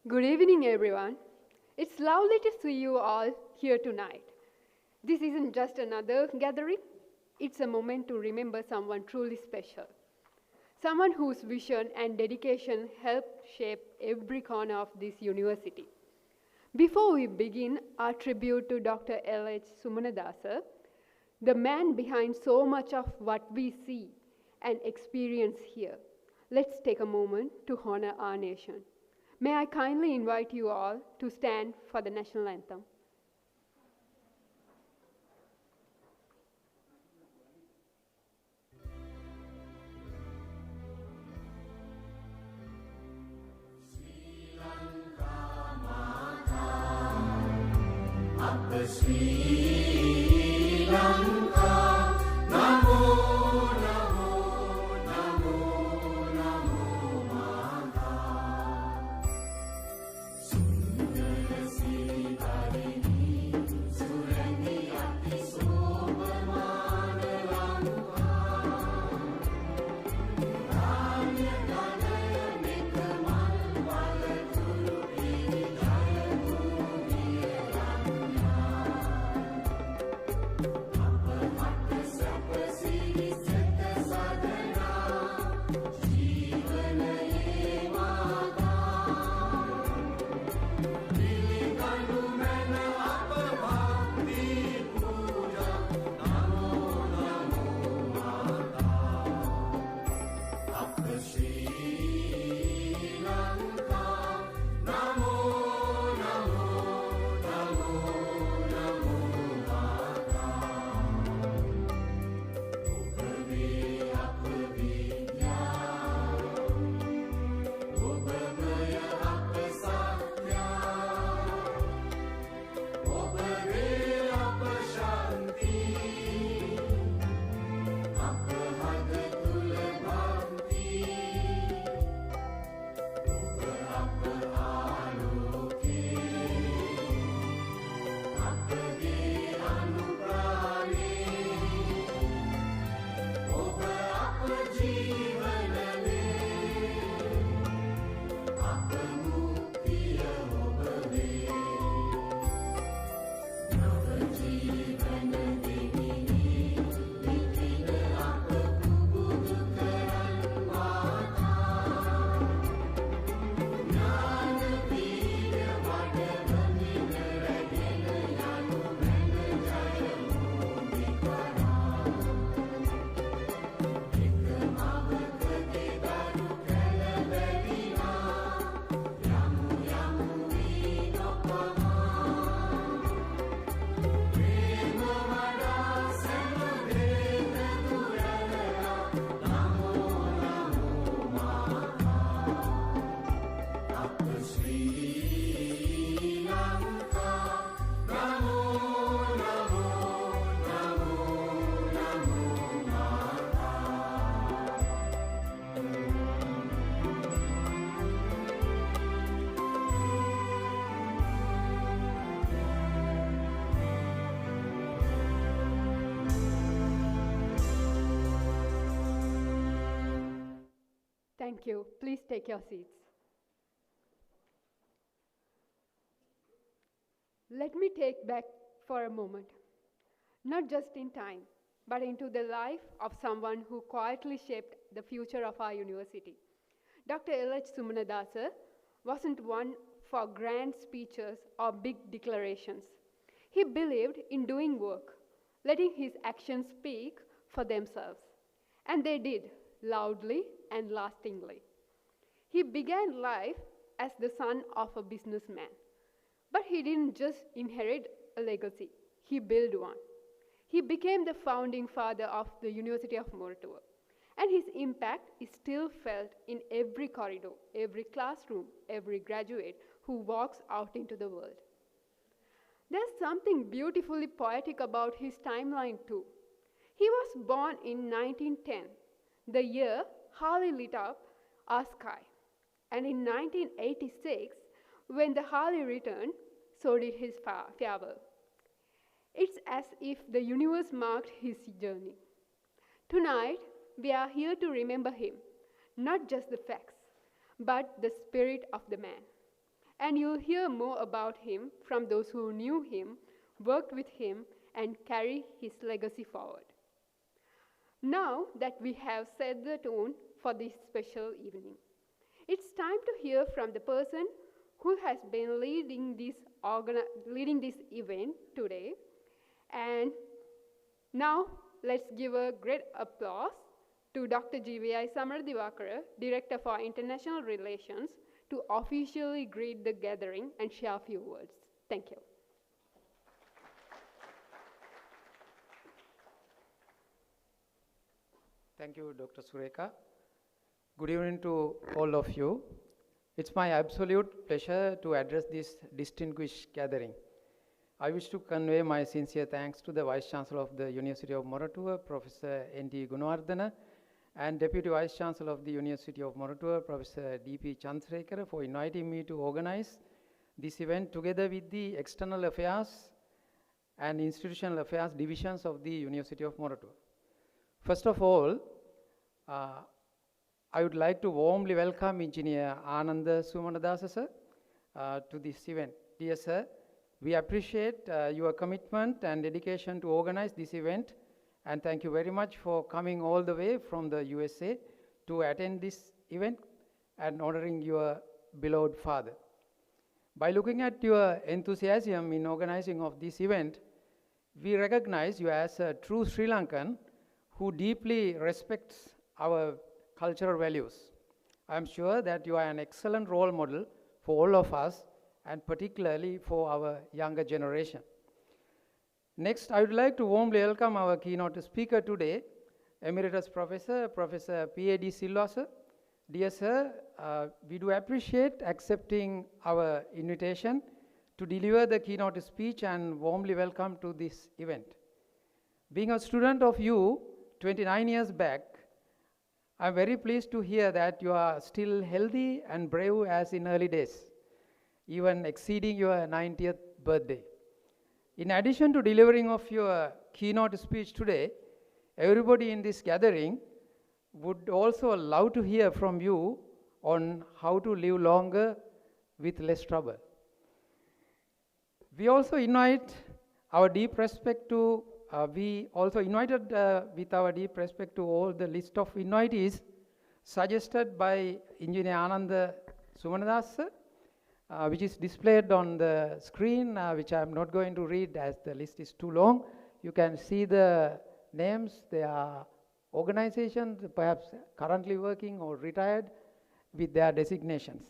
Good evening, everyone. It's lovely to see you all here tonight. This isn't just another gathering, it's a moment to remember someone truly special. Someone whose vision and dedication helped shape every corner of this university. Before we begin our tribute to Dr. L.H. Sumanadasa, the man behind so much of what we see and experience here, let's take a moment to honor our nation. May I kindly invite you all to stand for the national anthem. Sri Lanka, Namo, Namo, Namo, Namo, Mata. Sundara Sivarini, Surani Ati Sobhamana Lanka. Ranya Ganaya Mekamal Valaturu Piri Jaya Bhumiya Ranya. Thank you. Please take your seats. Let me take back for a moment, not just in time, but into the life of someone who quietly shaped the future of our university. Dr. L.H. Sumanadasa wasn't one for grand speeches or big declarations. He believed in doing work, letting his actions speak for themselves. And they did, loudly and lastingly. He began life as the son of a businessman. But he didn't just inherit a legacy, he built one. He became the founding father of the University of Moratuwa. And his impact is still felt in every corridor, every classroom, every graduate who walks out into the world. There's something beautifully poetic about his timeline too. He was born in 1910, the year Halley lit up our sky. And in 1986, when the Halley returned, so did his farewell. It's as if the universe marked his journey. Tonight, we are here to remember him, not just the facts, but the spirit of the man. And you'll hear more about him from those who knew him, worked with him, and carry his legacy forward. Now that we have set the tone for this special evening, it's time to hear from the person who has been leading this event today. And now let's give a great applause to Dr. GVI Samaradivakara, Director for International Relations, to officially greet the gathering and share a few words. Thank you. Thank you, Dr. Sureka. Good evening to all of you. It's my absolute pleasure to address this distinguished gathering. I wish to convey my sincere thanks to the Vice Chancellor of the University of Moratuwa, Professor N.T. Gunawardena, and Deputy Vice Chancellor of the University of Moratuwa, Professor D.P. Chandrasekhara, for inviting me to organize this event together with the External Affairs and Institutional Affairs divisions of the University of Moratuwa. First of all, I would like to warmly welcome Engineer Ananda Sumanadasa sir to this event. Dear sir, we appreciate your commitment and dedication to organize this event, and thank you very much for coming all the way from the USA to attend this event and honoring your beloved father. By looking at your enthusiasm in organizing of this event, we recognize you as a true Sri Lankan who deeply respects our cultural values. I am sure that you are an excellent role model for all of us, and particularly for our younger generation. Next, I would like to warmly welcome our keynote speaker today, Emeritus Professor P.A.D. Silva sir. Dear sir, we do appreciate accepting our invitation to deliver the keynote speech and warmly welcome to this event. Being a student of you 29 years back, I'm very pleased to hear that you are still healthy and brave as in early days, even exceeding your 90th birthday. In addition to delivering of your keynote speech today, everybody in this gathering would also love to hear from you on how to live longer with less trouble. We also invite our deep respect to with our deep respect to all the list of invitees suggested by Engineer Ananda Sumanadasa, which is displayed on the screen, which I am not going to read as the list is too long. You can see the names. They are organizations, perhaps currently working or retired, with their designations.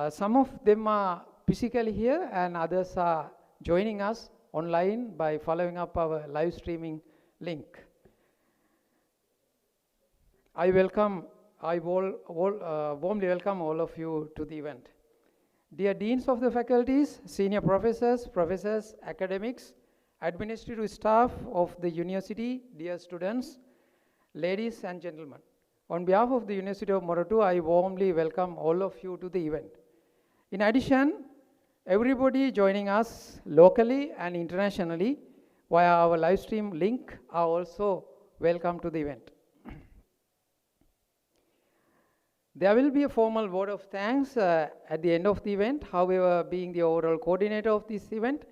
Some of them are physically here, and others are joining us online by following up our live streaming link. I warmly welcome all of you to the event. Dear Deans of the faculties, senior professors, academics, administrative staff of the university, dear students, ladies and gentlemen. On behalf of the University of Moratuwa, I warmly welcome all of you to the event. In addition, everybody joining us locally and internationally via our live stream link are also welcome to the event. There will be a formal word of thanks at the end of the event. However, being the overall coordinator of this event,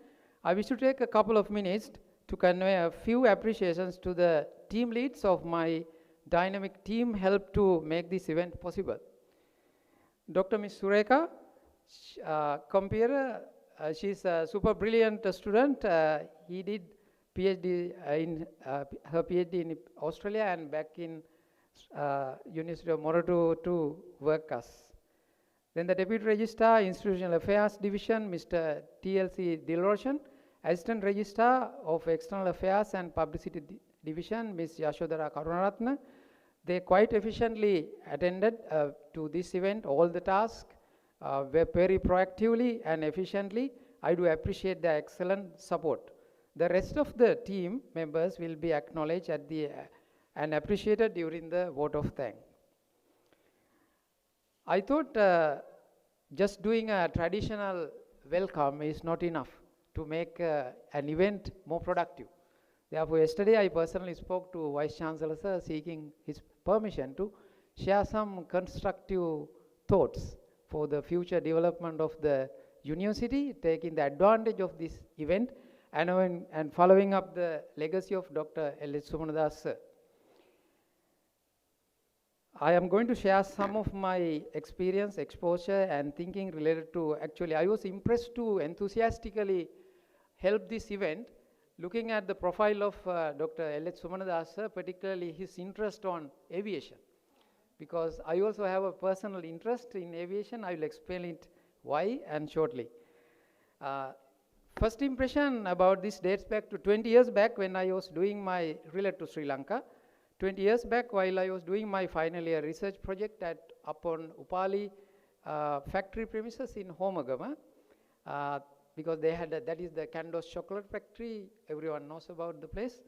I wish to take a couple of minutes to convey a few appreciations to the team leads of my dynamic team helped to make this event possible. Dr. Ms. Sureka, she's a super brilliant student. He did PhD her PhD in Australia and back in University of Moratuwa to work us. Then the Deputy Registrar, Institutional Affairs Division, Mr. T.L.C. Dilroshan, Assistant Registrar of External Affairs and Publicity Division, Ms. Yashodhara Karunaratna. They quite efficiently attended to this event, all the tasks, were very proactively and efficiently. I do appreciate their excellent support. The rest of the team members will be acknowledged at the and appreciated during the vote of thanks. I thought just doing a traditional welcome is not enough to make an event more productive. Therefore, yesterday I personally spoke to Vice Chancellor sir seeking his permission to share some constructive thoughts for the future development of the university, taking the advantage of this event and following up the legacy of Dr. L.H. Sumanadasa sir. I am going to share some of my experience, exposure, and thinking related to, actually, I was impressed to enthusiastically help this event, looking at the profile of Dr. L.H. Sumanadasa, particularly his interest on aviation. Because I also have a personal interest in aviation. I will explain it why and shortly. First impression about this dates back to 20 years back when I was doing my, related to Sri Lanka. 20 years back, while I was doing my final year research project upon Upali factory premises in Homagama, because they had that is the Candos chocolate factory. Everyone knows about the place.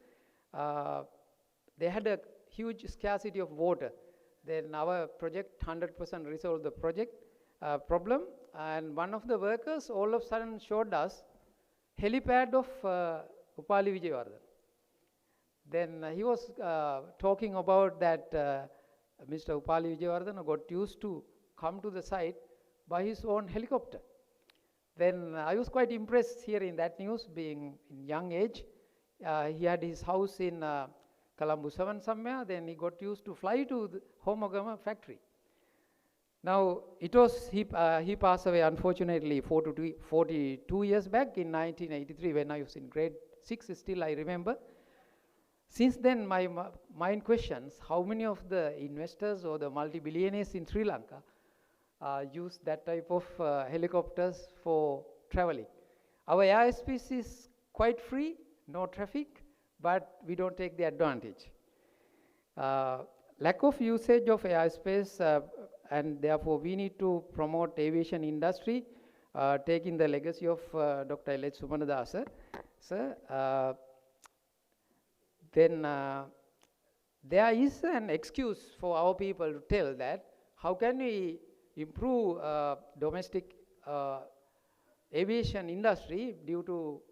They had a huge scarcity of water. Then our project 100% resolved the project problem, and one of the workers all of a sudden showed us helipad of Upali Vijayawardena. Then he was talking about that Mr. Upali Vijayawardena got used to come to the site by his own helicopter. Then I was quite impressed hearing that news, being in young age. He had his house in Colombo 7 somewhere, then he got used to fly to the Homagama factory. Now, it was, he passed away unfortunately 42 years back in 1983 when I was in grade 6, still I remember. Since then, my mind questions how many of the investors or the multi-billionaires in Sri Lanka use that type of helicopters for traveling. Our airspace is quite free, no traffic, but we don't take the advantage. Lack of usage of airspace, and therefore we need to promote aviation industry, taking the legacy of Dr. L.H. Sumanadasa sir. Then there is an excuse for our people to tell that how can we improve domestic aviation industry due to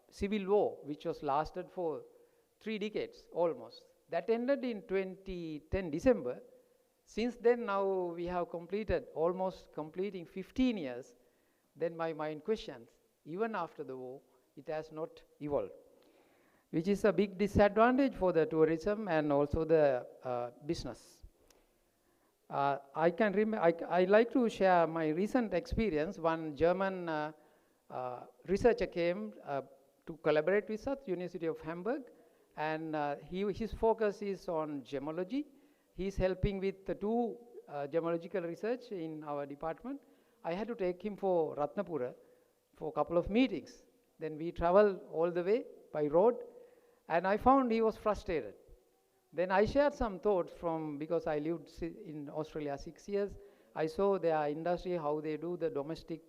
civil war, which was lasted for 3 decades almost. That ended in 2010 December. Since then, now we have completed, almost completing 15 years. Then my mind questions, even after the war, it has not evolved, which is a big disadvantage for the tourism and also the business. I like to share my recent experience. One German researcher came to collaborate with us, University of Hamburg, and his focus is on gemology. He's helping with the 2 gemological research in our department. I had to take him for Ratnapura for a couple of meetings. Then we traveled all the way by road, and I found he was frustrated. Then I shared some thoughts from, because I lived in Australia 6 years, I saw their industry, how they do the domestic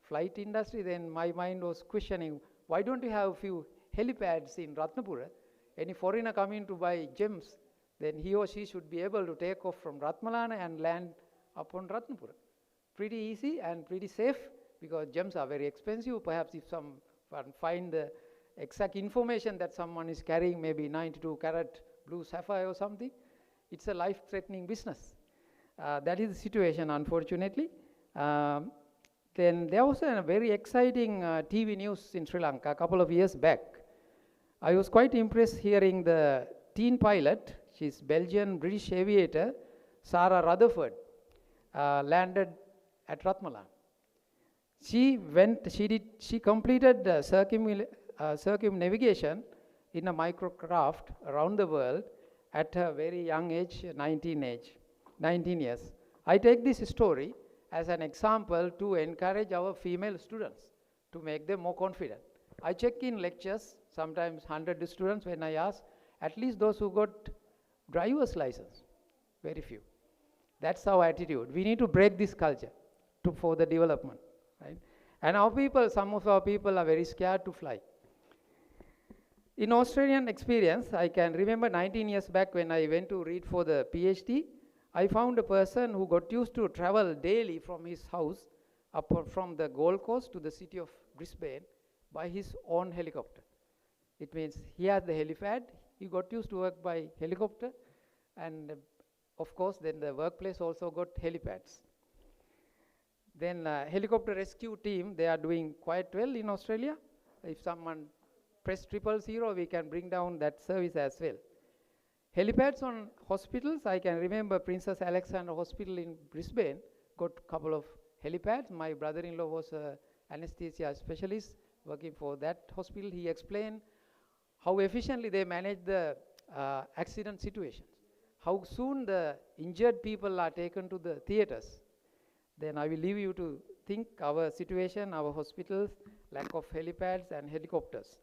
flight industry. Then my mind was questioning, why don't you have a few helipads in Ratnapura? Any foreigner coming to buy gems, then he or she should be able to take off from Ratmalana and land upon Ratnapura. Pretty easy and pretty safe, because gems are very expensive. Perhaps if someone find the exact information that someone is carrying, maybe 92 carat blue sapphire or something, it's a life-threatening business. That is the situation, unfortunately. Then there was a very exciting TV news in Sri Lanka a couple of years back. I was quite impressed hearing the teen pilot, she's Belgian British aviator, Sarah Rutherford, landed at Ratmalan. She completed circumnavigation in a microcraft around the world at a very young age, 19 years. I take this story as an example to encourage our female students, to make them more confident. I check in lectures, sometimes 100 students, when I ask, at least those who got driver's license, very few. That's our attitude. We need to break this culture for the development, right? And our people, some of our people are very scared to fly. In Australian experience, I can remember 19 years back when I went to read for the PhD, I found a person who got used to travel daily from his house up from the Gold Coast to the city of Brisbane by his own helicopter. It means he had the helipad, he got used to work by helicopter, and of course then the workplace also got helipads. Then helicopter rescue team, they are doing quite well in Australia. If someone press 000, we can bring down that service as well. Helipads on hospitals, I can remember Princess Alexandra Hospital in Brisbane got a couple of helipads. My brother-in-law was an anesthesia specialist working for that hospital. He explained how efficiently they manage the accident situations, how soon the injured people are taken to the theaters. Then I will leave you to think our situation, our hospitals, lack of helipads and helicopters.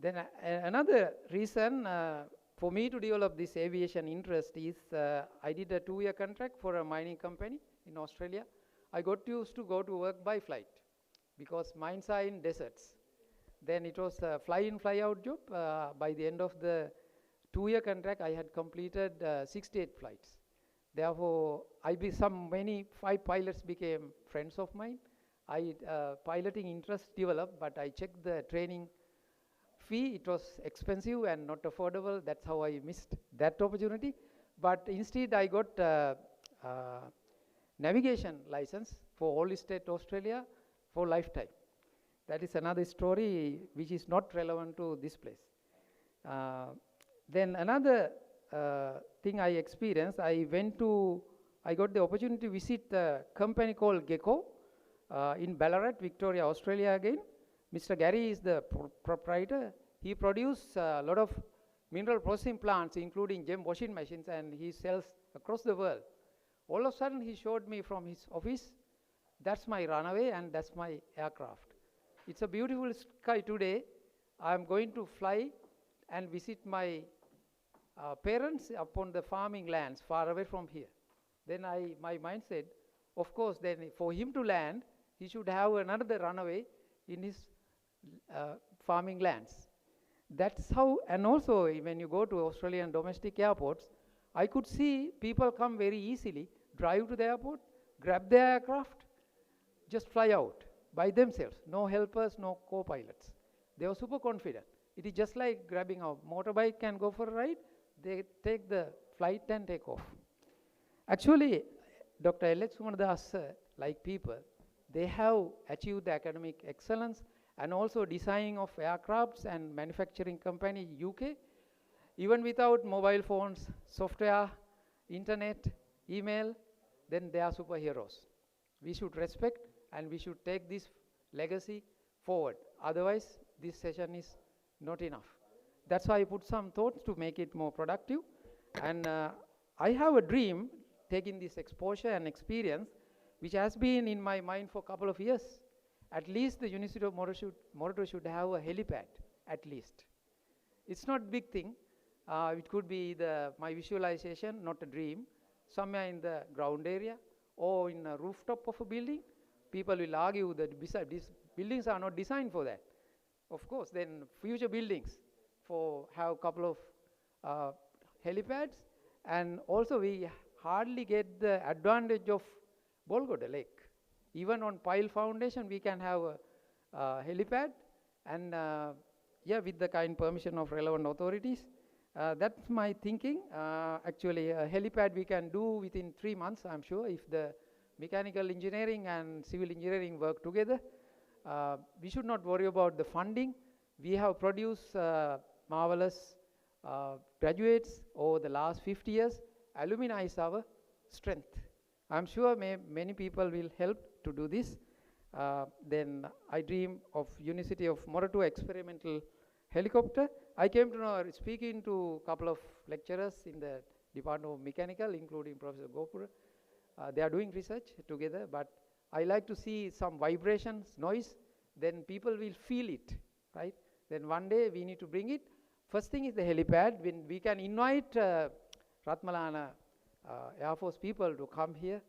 Then another reason for me to develop this aviation interest is I did a 2-year contract for a mining company in Australia. I got used to go to work by flight because mines are in deserts. Then it was a fly-in, fly-out job. By the end of the 2-year contract, I had completed 68 flights. Therefore, many 5 pilots became friends of mine. Piloting interest developed, but I checked the training fee. It was expensive and not affordable. That's how I missed that opportunity. But instead, I got navigation license for all state Australia for lifetime. That is another story which is not relevant to this place. Then another thing I experienced, I got the opportunity to visit a company called Gecko in Ballarat, Victoria, Australia again. Mr. Gary is the proprietor. He produces a lot of mineral processing plants, including gem washing machines, and he sells across the world. All of a sudden, he showed me from his office, that's my runway and that's my aircraft. It's a beautiful sky today. I'm going to fly and visit my parents upon the farming lands far away from here. Then my mind said, of course, then for him to land, he should have another runway in his farming lands. That's how, and also when you go to Australian domestic airports, I could see people come very easily, drive to the airport, grab their aircraft, just fly out by themselves. No helpers, no co-pilots. They were super confident. It is just like grabbing a motorbike and go for a ride. They take the flight and take off. Actually, Dr. L.H. Sumanadasa, like people, they have achieved the academic excellence and also designing of aircrafts and manufacturing company UK. Even without mobile phones, software, internet, email, then they are superheroes. We should respect and we should take this legacy forward. Otherwise, this session is not enough. That's why I put some thoughts to make it more productive. And I have a dream, taking this exposure and experience, which has been in my mind for a couple of years. At least the University of Morato should have a helipad, at least. It's not a big thing. It could be my visualization, not a dream, somewhere in the ground area or in a rooftop of a building. People will argue that these buildings are not designed for that. Of course, then future buildings have a couple of helipads, and also we hardly get the advantage of Bolgoda Lake. Even on pile foundation, we can have a helipad, and with the kind permission of relevant authorities. That's my thinking. Actually, a helipad we can do within 3 months, I'm sure, if the mechanical engineering and civil engineering work together. We should not worry about the funding. We have produced marvelous graduates over the last 50 years. Alumni is our strength. I'm sure many people will help to do this. Then I dream of University of Morato experimental helicopter. I came to know, speaking to a couple of lecturers in the Department of Mechanical, including Professor Gopura. They are doing research together, but I like to see some vibrations, noise, then people will feel it, right? Then one day we need to bring it. First thing is the helipad. When we can invite Ratmalana Air Force people to come here,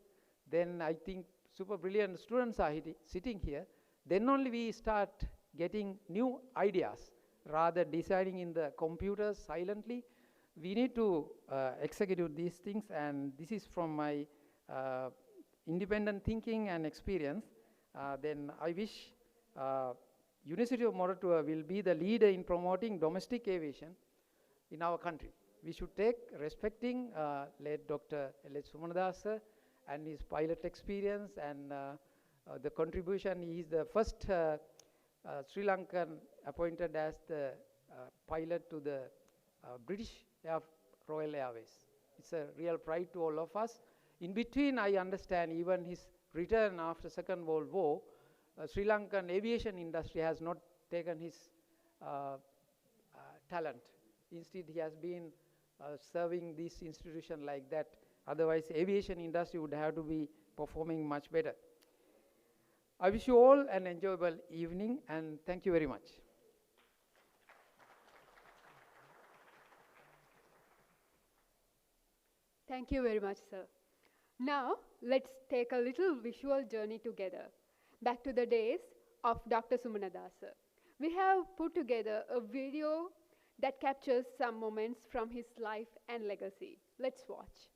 then I think super brilliant students are sitting here. Then only we start getting new ideas, rather deciding in the computers silently. We need to execute these things, and this is from my independent thinking and experience. Then I wish University of Morato will be the leader in promoting domestic aviation in our country. We should take respecting late Dr. L.H. Sumanadasa and his pilot experience and the contribution. He is the first Sri Lankan appointed as the pilot to the British Royal Airways. It's a real pride to all of us. In between, I understand even his return after Second World War, Sri Lankan aviation industry has not taken his talent. Instead, he has been serving this institution like that. Otherwise, aviation industry would have to be performing much better. I wish you all an enjoyable evening, and thank you very much. Thank you very much, sir. Now, let's take a little visual journey together, back to the days of Dr. Sumanadasa. We have put together a video that captures some moments from his life and legacy. Let's watch.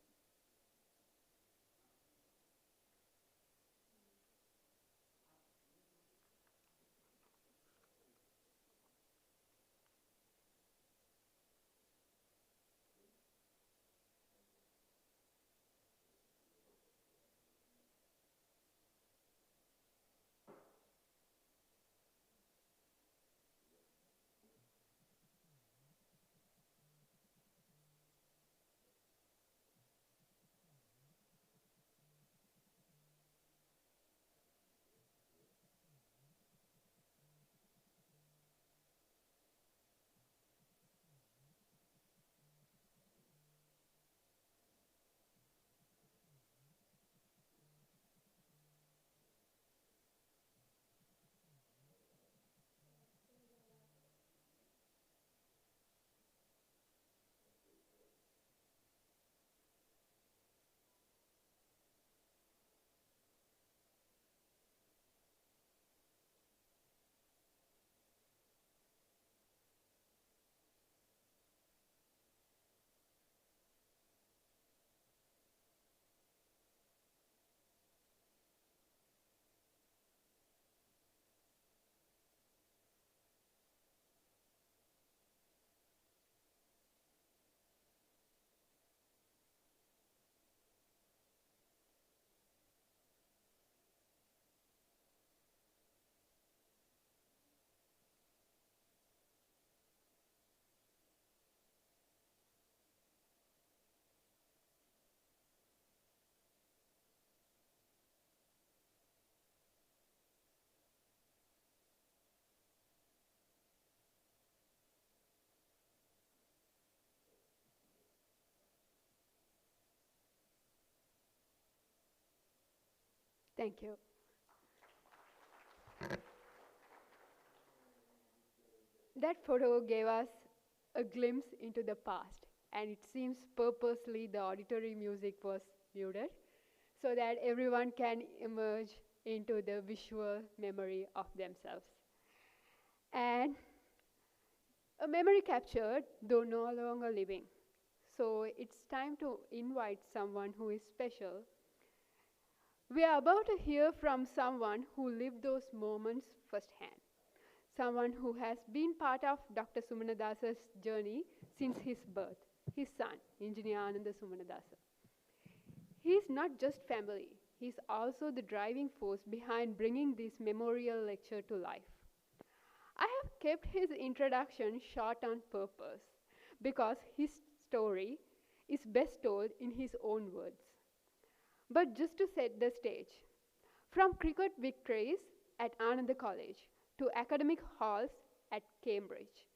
Thank you. That photo gave us a glimpse into the past, and it seems purposely the auditory music was muted so that everyone can emerge into the visual memory of themselves. And a memory captured, though no longer living. So it's time to invite someone who is special. We are about to hear from someone who lived those moments firsthand, someone who has been part of Dr. Sumanadasa's journey since his birth, his son, Engineer Ananda Sumanadasa. He is not just family, he is also the driving force behind bringing this memorial lecture to life. I have kept his introduction short on purpose because his story is best told in his own words. But just to set the stage, from cricket victories at Ananda College to academic halls at Cambridge,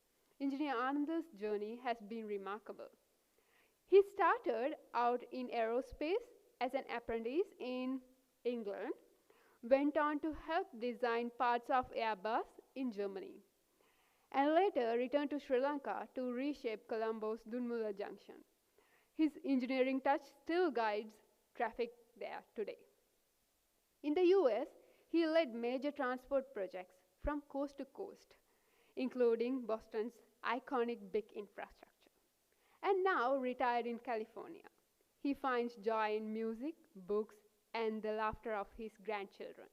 Engineer Ananda's journey has been remarkable. He started out in aerospace as an apprentice in England, went on to help design parts of Airbus in Germany, and later returned to Sri Lanka to reshape Colombo's Dunmula Junction. His engineering touch still guides traffic there today. In the US, he led major transport projects from coast to coast, including Boston's iconic big infrastructure. And now, retired in California, he finds joy in music, books, and the laughter of his grandchildren.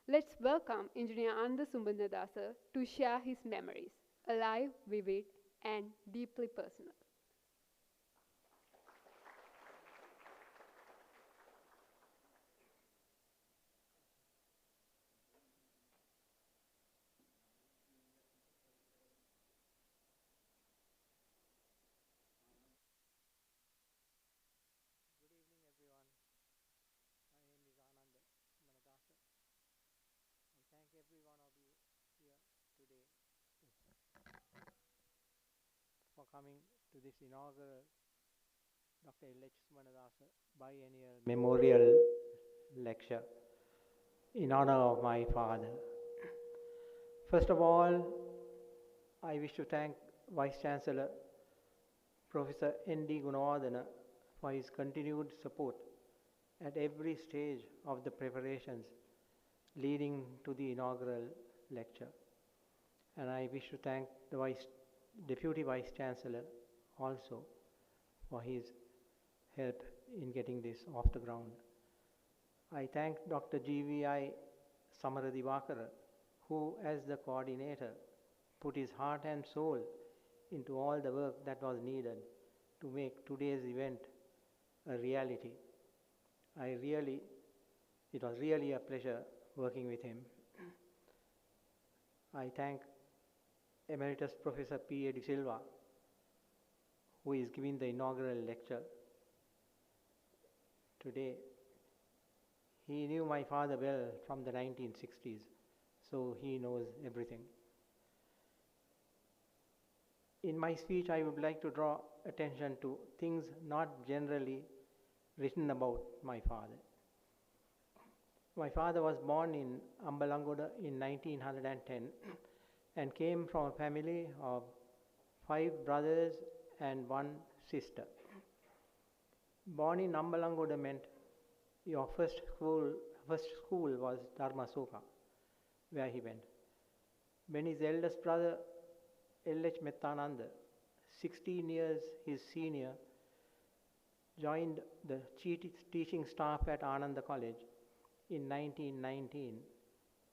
Let's welcome Engineer Ananda Sumanadasa to share his memories, alive, vivid, and deeply personal. coming to this inaugural Dr. SUMANADASA biennial memorial lecture in honor of my father. First of all, I wish to thank Vice Chancellor Professor N.D. Gunawardena for his continued support at every stage of the preparations leading to the inaugural lecture. And I wish to thank the Deputy Vice Chancellor also for his help in getting this off the ground. I thank Dr. GVI Samaradivakara, who as the coordinator put his heart and soul into all the work that was needed to make today's event a reality. It was really a pleasure working with him. I thank Emeritus Professor P. A. Silva, who is giving the inaugural lecture today. He knew my father well from the 1960s, so he knows everything. In my speech, I would like to draw attention to things not generally written about my father. My father was born in Ambalangoda in 1910 and came from a family of 5 brothers and 1 sister. Born in Ambalangoda meant your first school was Dharmasoka, where he went. When his eldest brother, L.H. Mettananda, 16 years his senior, joined the teaching staff at Ananda College in 1919,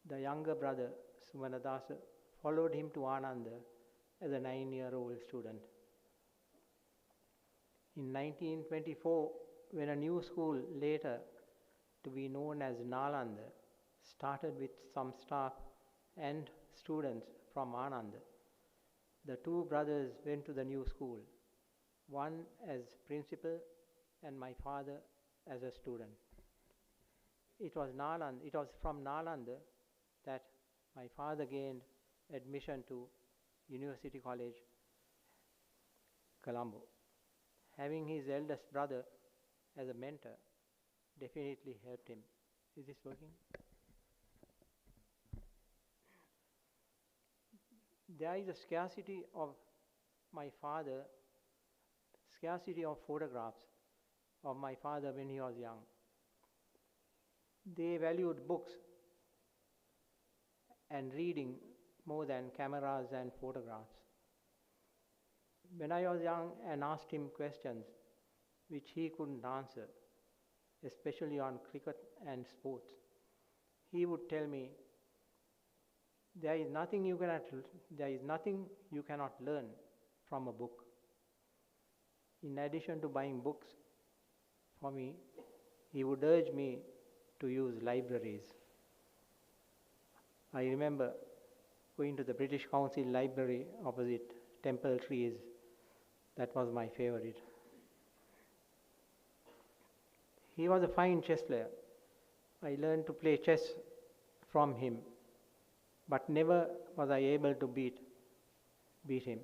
the younger brother, Sumanadasa, followed him to Ananda as a 9-year-old student. In 1924, when a new school, later to be known as Nalanda, started with some staff and students from Ananda, the 2 brothers went to the new school, one as principal and my father as a student. It was from Nalanda that my father gained admission to University College, Colombo. Having his eldest brother as a mentor definitely helped him. Is this working? There is a scarcity of photographs of my father when he was young. They valued books and reading more than cameras and photographs. When I was young and asked him questions which he couldn't answer, especially on cricket and sports, he would tell me, there is nothing you cannot learn from a book. In addition to buying books for me, he would urge me to use libraries. I remember going to the British Council Library opposite Temple Trees. That was my favorite. He was a fine chess player. I learned to play chess from him, but never was I able to beat him.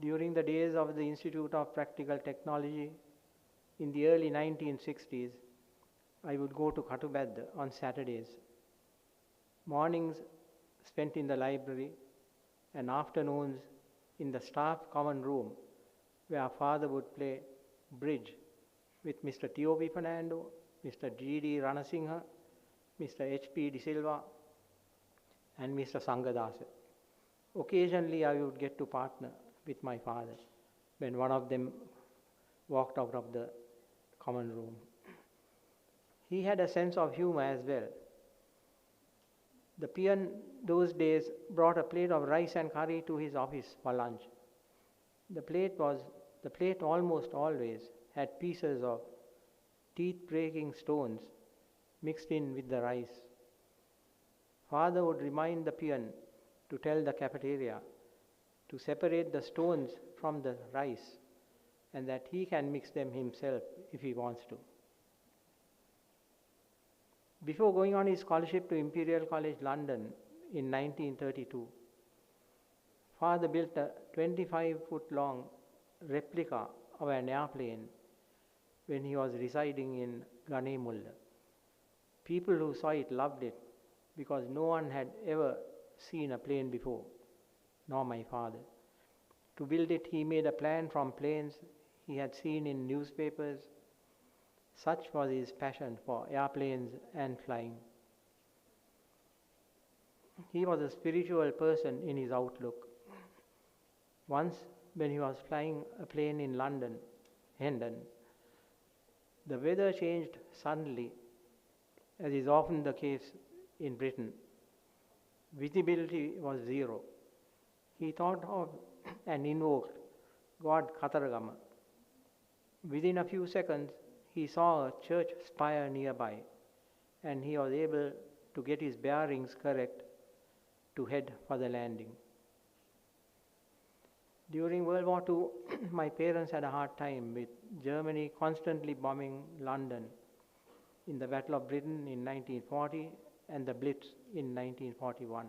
During the days of the Institute of Practical Technology in the early 1960s, I would go to Katubadda on Saturdays. Mornings spent in the library and afternoons in the staff common room where father would play bridge with Mr. T.O.P. Fernando, Mr. G.D. Ranasinghe, Mr. H.P. De Silva, and Mr. Sangadasa. Occasionally I would get to partner with my father when one of them walked out of the common room. He had a sense of humor as well. The peon those days brought a plate of rice and curry to his office for lunch. The plate almost always had pieces of teeth-breaking stones mixed in with the rice. Father would remind the peon to tell the cafeteria to separate the stones from the rice and that he can mix them himself if he wants to. Before going on his scholarship to Imperial College London in 1932, Father built a 25-foot-long replica of an airplane when he was residing in Ganemulla. People who saw it loved it because no one had ever seen a plane before, nor my father. To build it, he made a plan from planes he had seen in newspapers. Such was his passion for airplanes and flying. He was a spiritual person in his outlook. Once, when he was flying a plane in London, Hendon, the weather changed suddenly, as is often the case in Britain. Visibility was zero. He thought of and invoked God Kataragama. Within a few seconds, he saw a church spire nearby, and he was able to get his bearings correct to head for the landing. During World War II, my parents had a hard time with Germany constantly bombing London in the Battle of Britain in 1940 and the Blitz in 1941.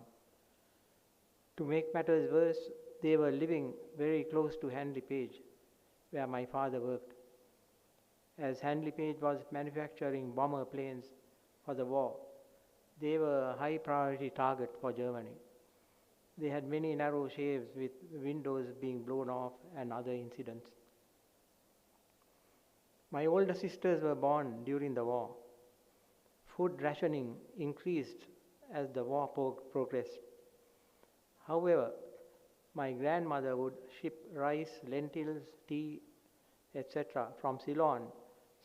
To make matters worse, they were living very close to Handley Page, where my father worked. As Handley Page was manufacturing bomber planes for the war, they were a high priority target for Germany. They had many narrow shaves with windows being blown off and other incidents. My older sisters were born during the war. Food rationing increased as the war progressed. However, my grandmother would ship rice, lentils, tea, etc. from Ceylon,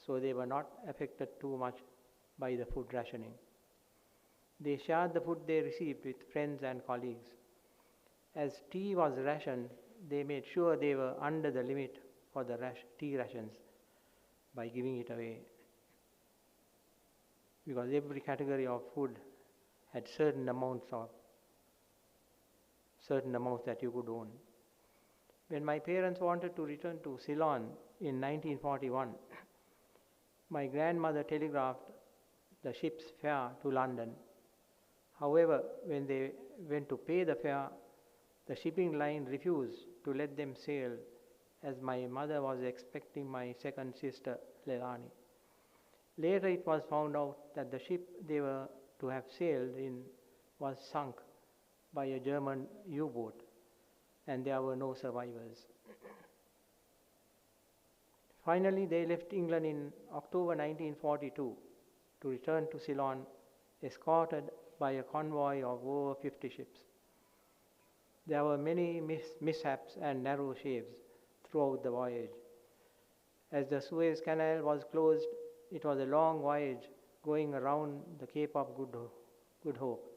so they were not affected too much by the food rationing. They shared the food they received with friends and colleagues. As tea was rationed, they made sure they were under the limit for the tea rations by giving it away. Because every category of food had certain amounts that you could own. When my parents wanted to return to Ceylon in 1941, my grandmother telegraphed the ship's fare to London. However, when they went to pay the fare, the shipping line refused to let them sail, as my mother was expecting my second sister, Leilani. Later it was found out that the ship they were to have sailed in was sunk by a German U-boat, and there were no survivors. Finally, they left England in October 1942 to return to Ceylon, escorted by a convoy of over 50 ships. There were many mishaps and narrow shaves throughout the voyage. As the Suez Canal was closed, it was a long voyage going around the Cape of Good Hope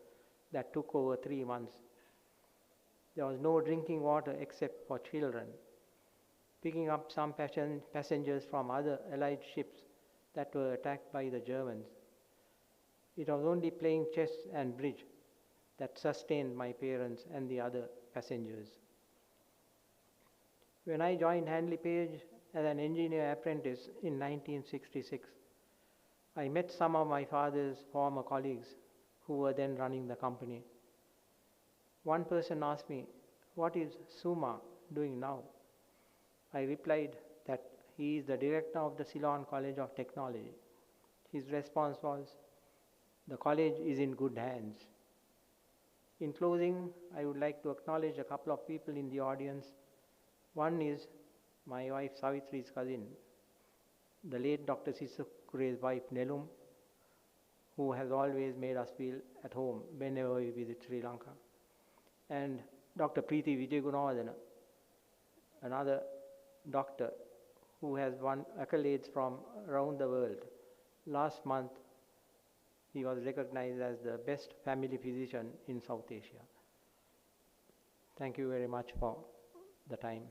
that took over 3 months. There was no drinking water except for children. Picking up some passengers from other Allied ships that were attacked by the Germans. It was only playing chess and bridge that sustained my parents and the other passengers. When I joined Handley Page as an engineer apprentice in 1966, I met some of my father's former colleagues who were then running the company. One person asked me, "What is Suma doing now?" I replied that he is the director of the Ceylon College of Technology. His response was, "The college is in good hands." In closing, I would like to acknowledge a couple of people in the audience. One is my wife Savitri's cousin, the late Dr. Sisukure's wife Nelum, who has always made us feel at home whenever we visit Sri Lanka. And Dr. Preeti Vijayagunawardena, another doctor who has won accolades from around the world. Last month, he was recognized as the best family physician in South Asia. Thank you very much for the time.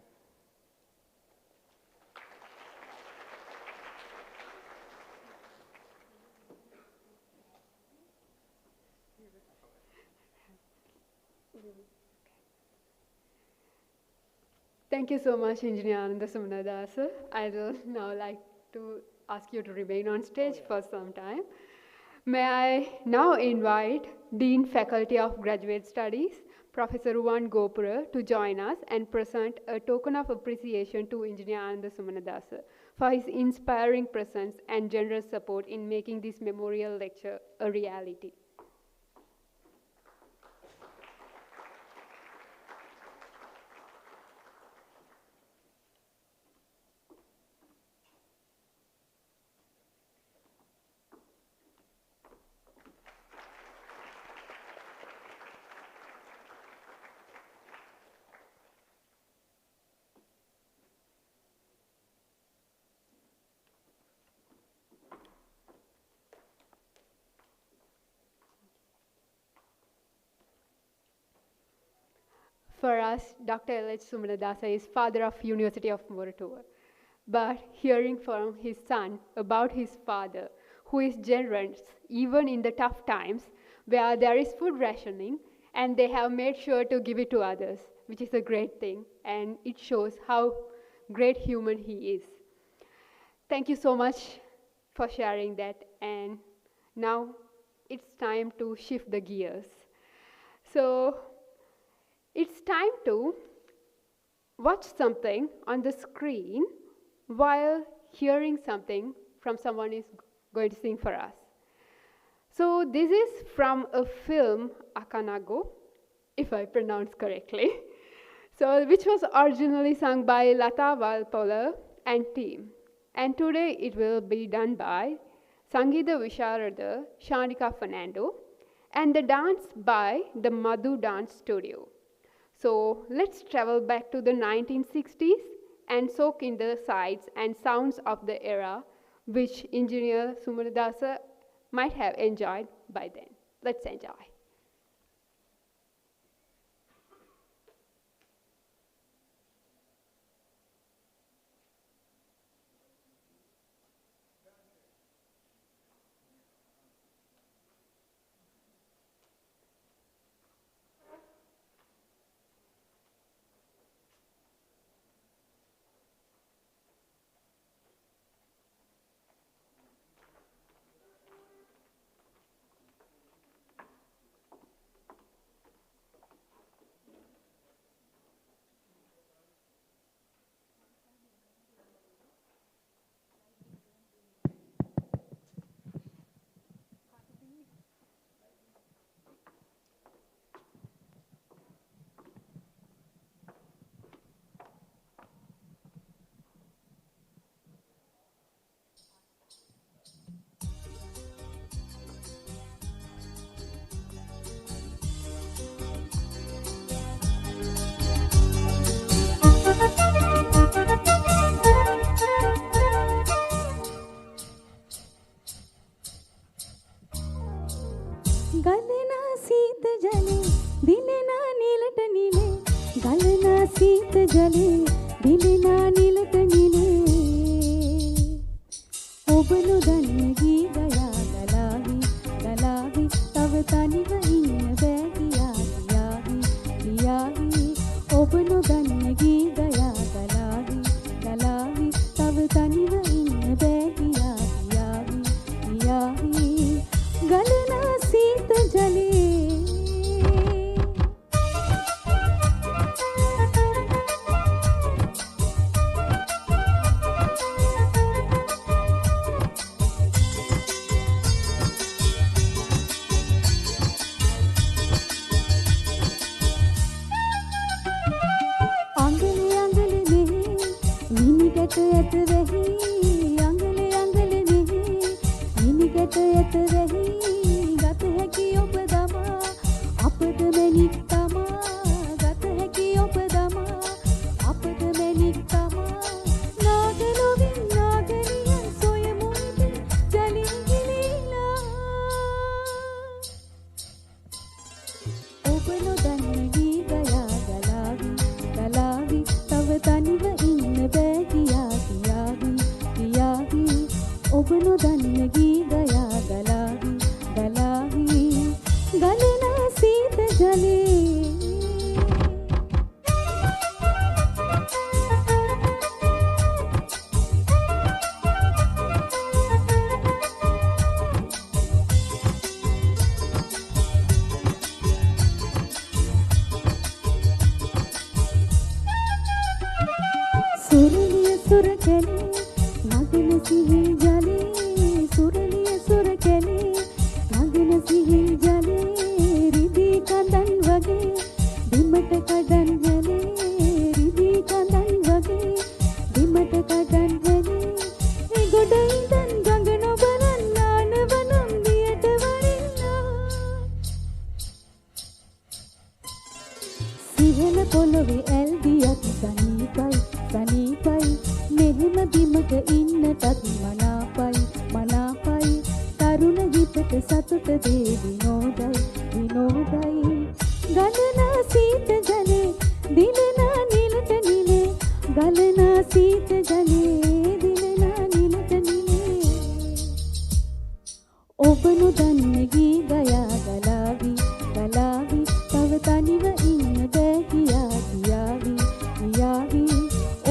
Thank you so much, Engineer Ananda Sumanadasa. I will now like to ask you to remain on stage for some time. May I now invite Dean Faculty of Graduate Studies, Professor Ruwan Gopura, to join us and present a token of appreciation to Engineer Ananda Sumanadasa for his inspiring presence and generous support in making this memorial lecture a reality. For us, Dr. L.H. Sumanadasa is father of University of Moratuwa. But hearing from his son about his father, who is generous even in the tough times where there is food rationing, and they have made sure to give it to others, which is a great thing, and it shows how great human he is. Thank you so much for sharing that, and now it's time to shift the gears. So it's time to watch something on the screen while hearing something from someone is going to sing for us. So this is from a film, Akanago, if I pronounce correctly, so which was originally sung by Lata Valpola and team. And today it will be done by Sangeeta Visharada, Shanika Fernando, and the dance by the Madhu Dance Studio. So let's travel back to the 1960s and soak in the sights and sounds of the era which Engineer Sumanadasa might have enjoyed by then. Let's enjoy. गलना शीत जले दिलना नीलट नीले गलना शीत जले दिलना नीलट नीले ओबनु दनगी गया गलावी गलावी तव तनिव इन बैगिया लियावी लियावी ओबनु दनगी गया गलावी गलावी तव तनिव इन बैगिया लियावी लियावी गलना शीत जले आंगले आंगले में मिनिगट एत रही आंगले आंगले में मिनिगट एत रही गत है कि उपदमा आपद में निकतमा गत है कि उपदमा आपद में निकतमा नागलो बिन नागलिया सोए मुझे जली गिलीला ओबनो दनगी गया गलावी गलावी तव तनिव इन बैगिया पियावी पियावी ओबनो दनगी गया गलावी गलावी गलना शीत जले කැලේ නගන සිහිල් ජලේ සුරලිය සුර කැලේ නගන සිහිල් ජලේ රිදී කඳන් වගේ බිමට කඩන් හැලේ රිදී කඳන් වගේ බිමට කඩන් හැලේ ඒ ගොඩ ඉඳන් ගඟ නොබලන් නානවනම් දියට වරින්නා සිහල පොළොවේ ඇල්දියක් සනීපයි සනීපයි මෙහෙම බිමක ඉන්නටත් මනාපයි මනාපයි තරුණ හිතට සතුට දේ විනෝදයි විනෝදයි ගලනා සීත ජලේ දිලනා නිලට නිලේ ගලනා සීත ජලේ දිලනා නිලට නිලේ ඔබ නොදන්න ගී ගයා ගලාවි ගලාවි තව තනිව ඉන්න බෑ කියා කියාවි කියාවි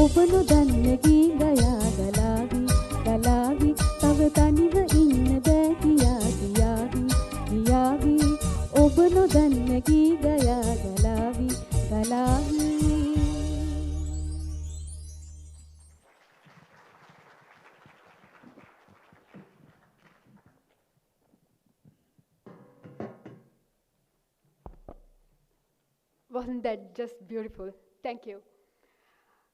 ඔබ නොදන්න ගී ගයා ගලාවි ගලාවි තව තනිව ඉන්න බෑ කියා කියාවි කියාවි ඔබ නොදන්න ගී ගයා ගලාවි ගලාවි Wasn't that just beautiful? Thank you.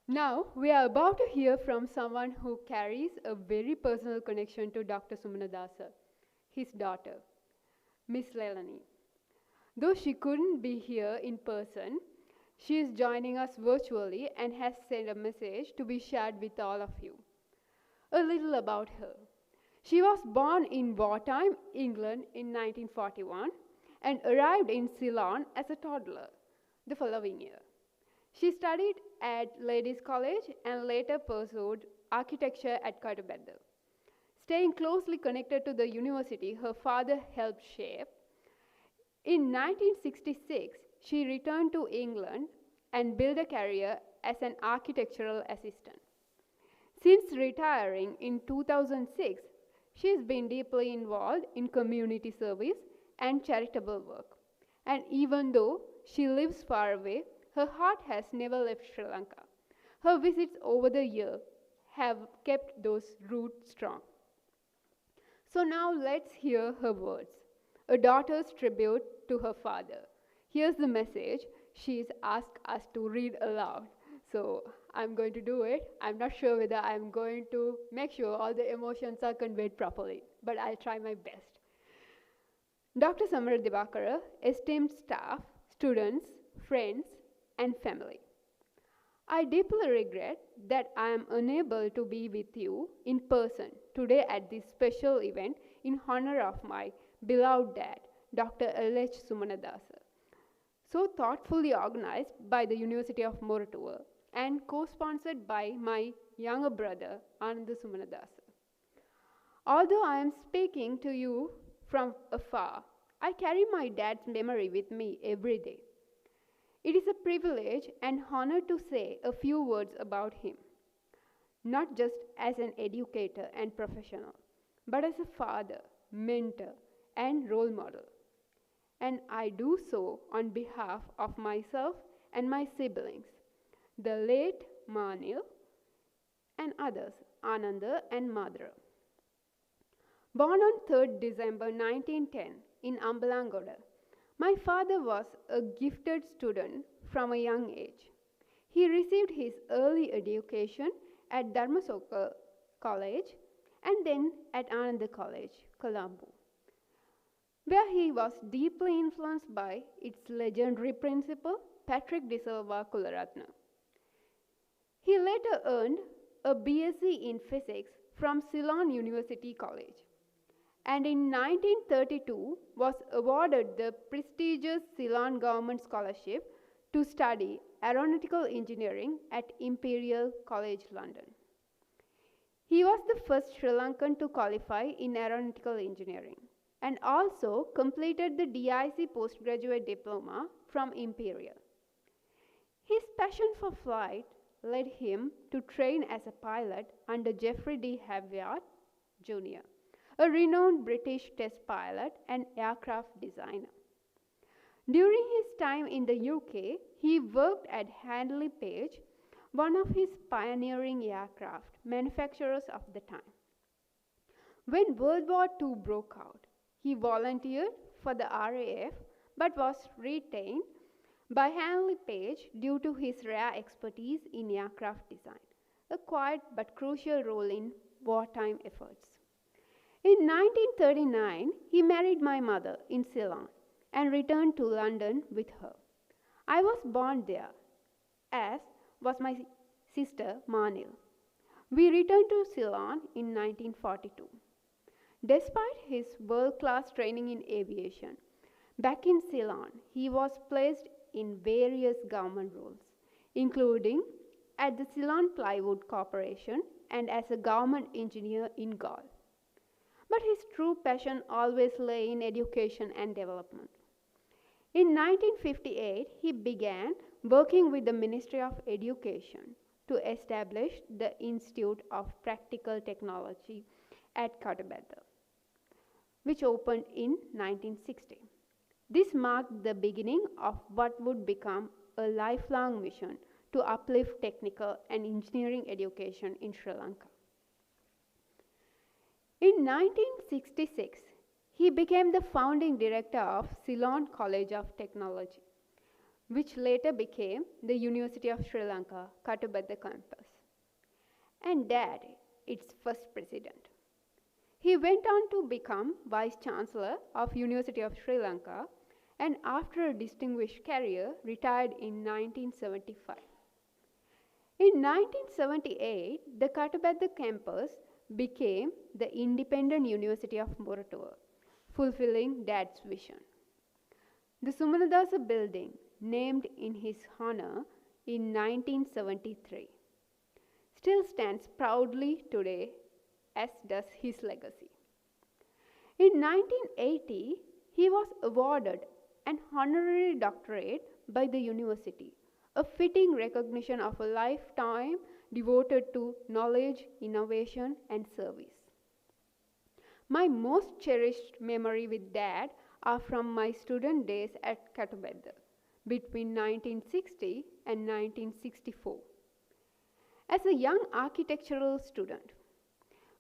Now, we are about to hear from someone who carries a very personal connection to Dr. Sumanadasa, his daughter, Miss Leilani. Though she couldn't be here in person, she is joining us virtually and has sent a message to be shared with all of you. A little about her. She was born in wartime England in 1941 and arrived in Ceylon as a toddler the following year. She studied at Ladies' College and later pursued architecture at Katabedda. Staying closely connected to the university her father helped shape, in 1966 she returned to England and built a career as an architectural assistant. Since retiring in 2006, she has been deeply involved in community service and charitable work. And even though she lives far away, her heart has never left Sri Lanka. Her visits over the year have kept those roots strong. So now let's hear her words, a daughter's tribute to her father. Here's the message she's asked us to read aloud. So I'm going to do it. I'm not sure whether I'm going to make sure all the emotions are conveyed properly, but I'll try my best. Dr. Samara Divakara, esteemed staff, students, friends, and family. I deeply regret that I am unable to be with you in person today at this special event in honor of my beloved dad, Dr. L.H. Sumanadasa, so thoughtfully organized by the University of Moratuwa and co-sponsored by my younger brother, Ananda Sumanadasa. Although I am speaking to you from afar, I carry my dad's memory with me every day. It is a privilege and honor to say a few words about him, not just as an educator and professional, but as a father, mentor, and role model. And I do so on behalf of myself and my siblings, the late Manil and others, Ananda and Madhura. Born on 3rd December 1910 in Ambalangoda, my father was a gifted student from a young age. He received his early education at Dharmasoka College and then at Ananda College, Colombo, where he was deeply influenced by its legendary principal, Patrick De Silva Kularatna. He later earned a BSc in physics from Ceylon University College, and in 1932 was awarded the prestigious Ceylon Government Scholarship to study aeronautical engineering at Imperial College London. He was the first Sri Lankan to qualify in aeronautical engineering and also completed the DIC postgraduate diploma from Imperial. His passion for flight led him to train as a pilot under Geoffrey D. Havyard Jr., a renowned British test pilot and aircraft designer. During his time in the UK, he worked at Handley Page, one of his pioneering aircraft manufacturers of the time. When World War II broke out, he volunteered for the RAF but was retained by Hanley Page due to his rare expertise in aircraft design, a quiet but crucial role in wartime efforts. In 1939, he married my mother in Ceylon and returned to London with her. I was born there, as was my sister Manil. We returned to Ceylon in 1942. Despite his world-class training in aviation, back in Ceylon, he was placed in various government roles, including at the Ceylon Plywood Corporation and as a government engineer in Gaul. But his true passion always lay in education and development. In 1958, he began working with the Ministry of Education to establish the Institute of Practical Technology at Kattabedda, which opened in 1960. This marked the beginning of what would become a lifelong mission to uplift technical and engineering education in Sri Lanka. In 1966, he became the founding director of Ceylon College of Technology, which later became the University of Sri Lanka, Kattabedda campus, and Dad, its first president. He went on to become Vice Chancellor of University of Sri Lanka and after a distinguished career, retired in 1975. In 1978, the Kattabedda campus became the independent University of Moratuwa, fulfilling Dad's vision. The SUMANADASA building, named in his honor in 1973, still stands proudly today, as does his legacy. In 1980, he was awarded an honorary doctorate by the university, a fitting recognition of a lifetime devoted to knowledge, innovation, and service. My most cherished memory with Dad are from my student days at Kattabedda between 1960 and 1964. As a young architectural student,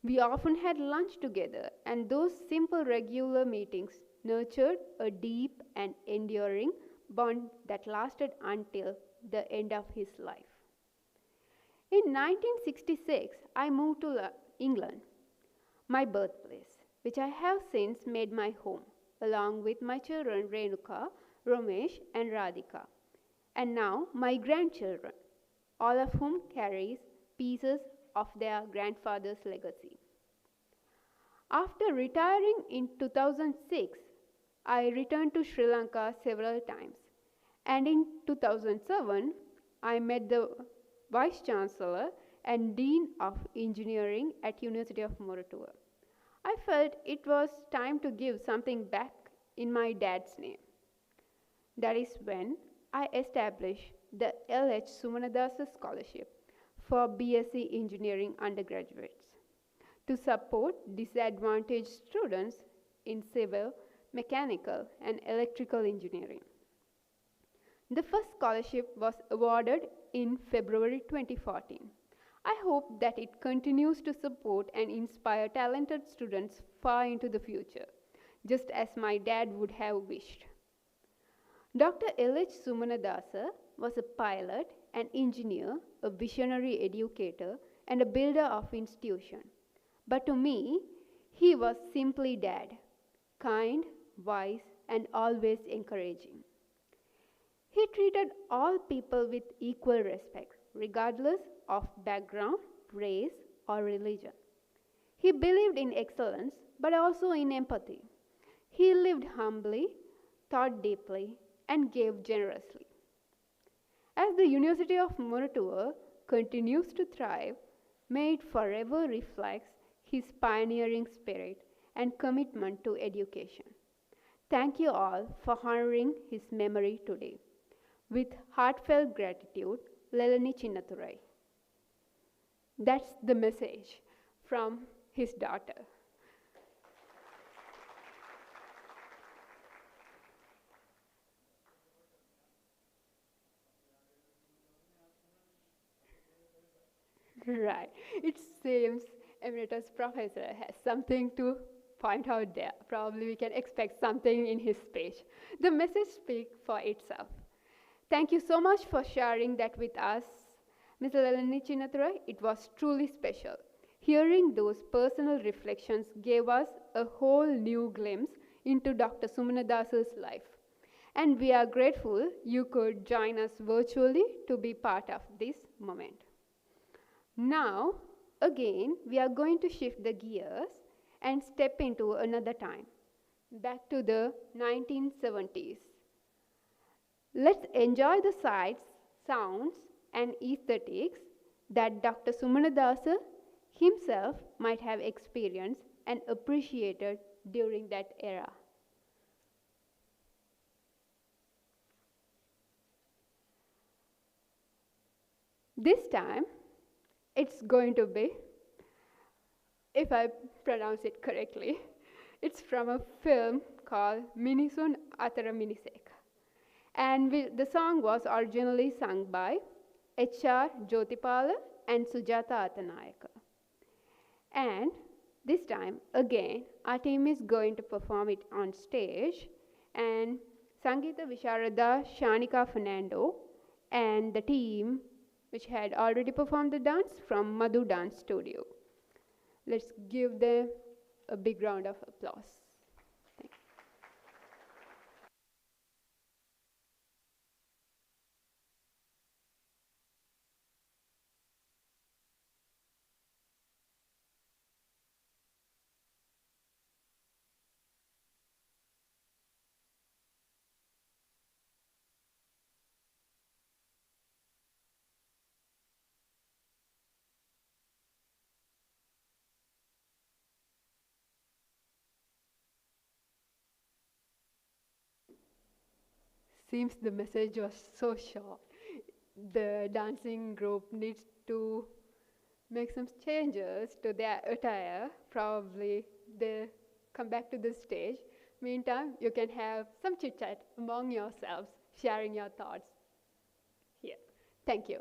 we often had lunch together, and those simple regular meetings nurtured a deep and enduring bond that lasted until the end of his life. In 1966, I moved to England, my birthplace, which I have since made my home, along with my children Renuka, Ramesh, and Radhika, and now my grandchildren, all of whom carries pieces of their grandfather's legacy. After retiring in 2006, I returned to Sri Lanka several times, and in 2007, I met the Vice Chancellor and Dean of Engineering at University of Moratuwa. I felt it was time to give something back in my dad's name. That is when I established the LH Sumanadasa Scholarship for BSc Engineering undergraduates to support disadvantaged students in civil, mechanical, and electrical engineering. The first scholarship was awarded in February 2014. I hope that it continues to support and inspire talented students far into the future, just as my dad would have wished. Dr. L.H. Sumanadasa was a pilot, an engineer, a visionary educator, and a builder of institution. But to me, he was simply Dad, kind, wise, and always encouraging. He treated all people with equal respect, regardless of background, race, or religion. He believed in excellence, but also in empathy. He lived humbly, thought deeply, and gave generously. As the University of Moratuwa continues to thrive, may it forever reflects his pioneering spirit and commitment to education. Thank you all for honoring his memory today. With heartfelt gratitude, Lelani Chinnathurai. That's the message from his daughter. Right. It seems Emeritus Professor has something to point out there. Probably we can expect something in his speech. The message speaks for itself. Thank you so much for sharing that with us, Ms. Lelani Chinathura. It was truly special. Hearing those personal reflections gave us a whole new glimpse into Dr. Sumanadasa's life. And we are grateful you could join us virtually to be part of this moment. Now, again, we are going to shift the gears and step into another time, back to the 1970s. Let's enjoy the sights, sounds, and aesthetics that Dr. Sumanadasa himself might have experienced and appreciated during that era. This time, it's going to be, if I pronounce it correctly, it's from a film called Minisun Atara Miniseka. And the song was originally sung by H.R. Jyotipala and Sujata Athanayaka. And this time, again, our team is going to perform it on stage, and Sangeeta Visharada Shanika Fernando and the team which had already performed the dance from Madhu Dance Studio. Let's give them a big round of applause. Thank you. Seems the message was so short. The dancing group needs to make some changes to their attire. Probably they come back to the stage. Meantime, you can have some chit chat among yourselves, sharing your thoughts here. Thank you.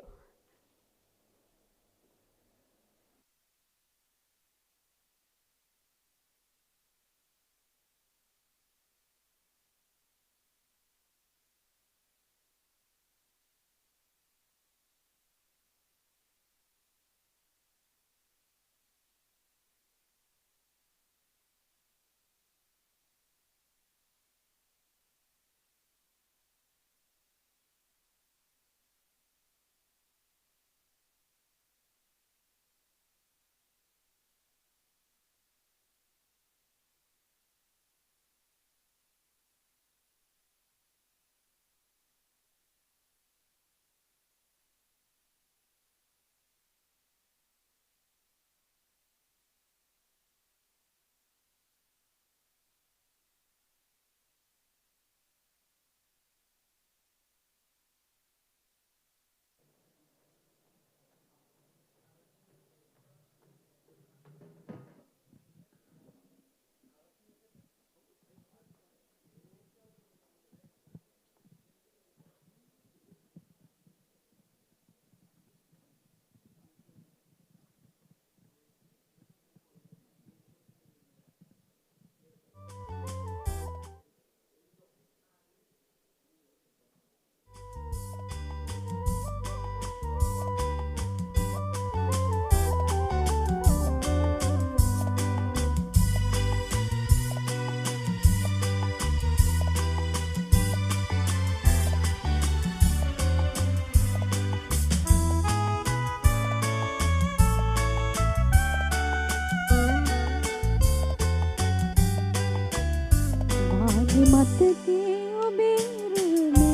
මතකේ ඔබේ රුමේ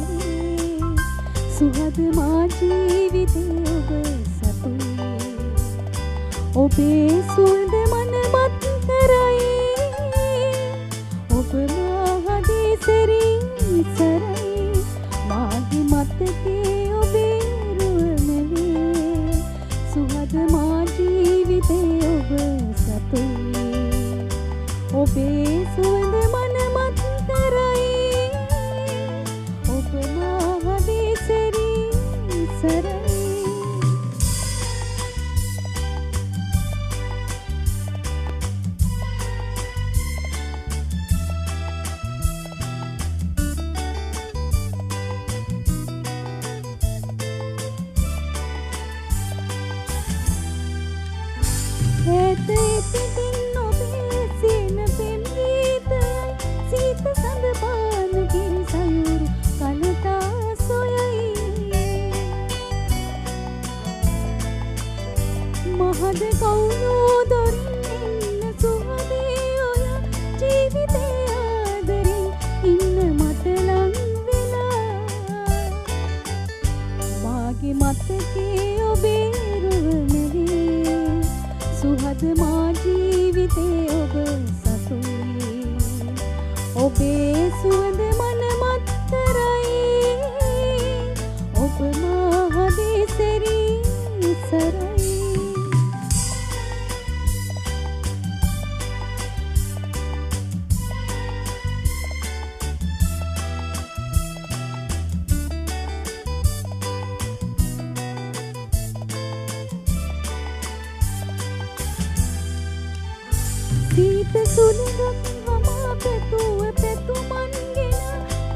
සුහද මා ජීවිතේ ඔබ සතුයි ඔබේ සුවඳ මනමත් කරයි ඔබ මාහදේ සෙරින් සරයි මාගේ මතකේ ඔබේ රුමේ සුහද මා ජීවිතේ ඔබ සතුයි ඔබේ සුවඳ මනමත් කරයි ඔබ මාහදේ සෙරින් සරයි සුහද මා ජීවිතේ ඔබ සතුයි ඔබේ සුවඳ මන මත්තරයි ඔබ මා හදේ සෙරී සරයි සීත සුළඟක් හමා පැතුව පැතුමන්ගෙන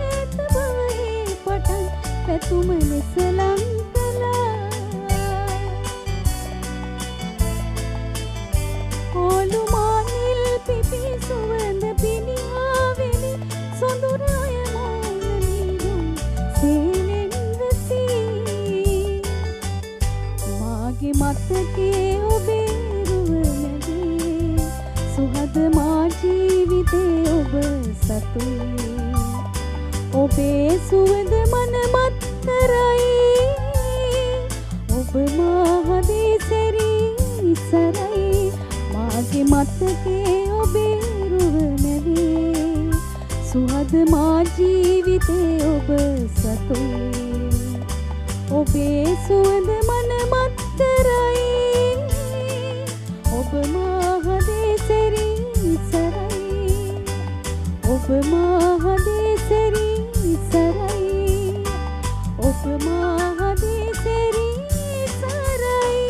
ඈත බවේ පටන් පැතුම ලෙස ලං කළා ඕලු මානිල් පිපි සුවඳ පිනිහාවෙනි සොඳුරය මෝන නීදුම් සේනෙන් වැසී මාගේ මතකේ ඔබේ සුහද මා ජීවිතේ ඔබ සතුයි ඔබේ සුවඳ මන මත්තරයි ඔබ මා හදේ සෙරී සරයි මාගේ මතකේ ඔබේ රුව නැවේ සුහද මා ජීවිතේ ඔබ සතුයි ඔබේ සුවඳ මන මත්තරයි ඔබ මා හදේ සෙරී සරයි ඔබ මා හදේ සෙරී සරයි ඔබ මා හදේ සෙරී සරයි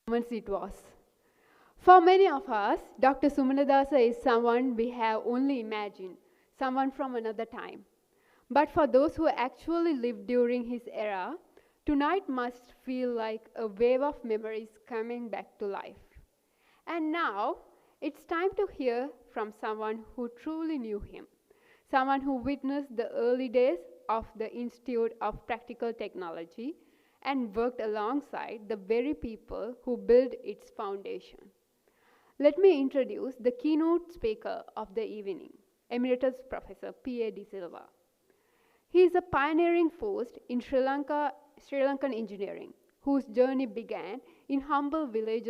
Moments it was. For many of us, Dr. Sumanadasa is someone we have only imagined, someone from another time. But for those who actually lived during his era, tonight must feel like a wave of memories coming back to life. And now, it's time to hear from someone who truly knew him, someone who witnessed the early days of the Institute of Practical Technology and worked alongside the very people who built its foundation. Let me introduce the keynote speaker of the evening, Emeritus Professor P.A. De Silva. He is a pioneering force in Sri Lankan engineering, whose journey began in humble village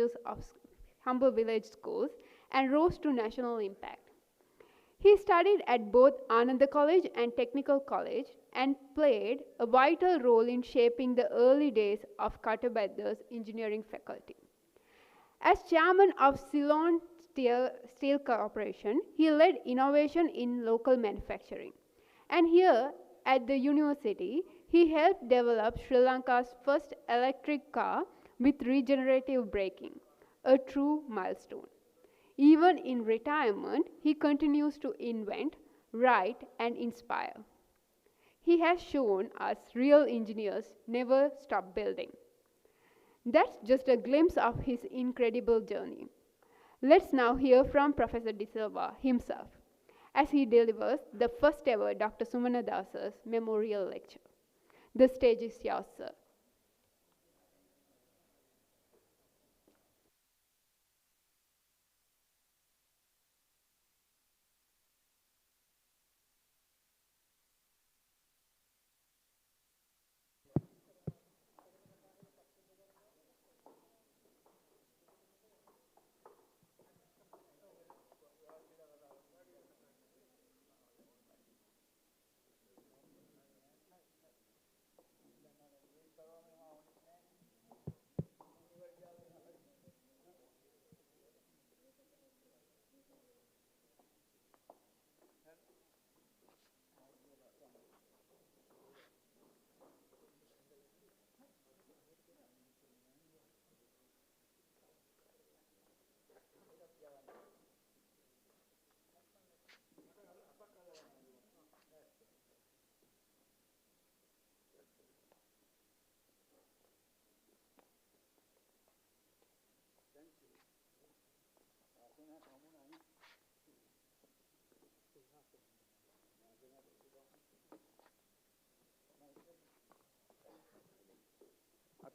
schools and rose to national impact. He studied at both Ananda College and Technical College and played a vital role in shaping the early days of Kattabedda's engineering faculty. As chairman of Ceylon Steel Corporation, he led innovation in local manufacturing. And here at the university, he helped develop Sri Lanka's first electric car with regenerative braking, a true milestone. Even in retirement, he continues to invent, write, and inspire. He has shown us real engineers never stop building. That's just a glimpse of his incredible journey. Let's now hear from Professor De Silva himself as he delivers the first ever Dr. Sumanadasa's memorial lecture. The stage is yours, sir.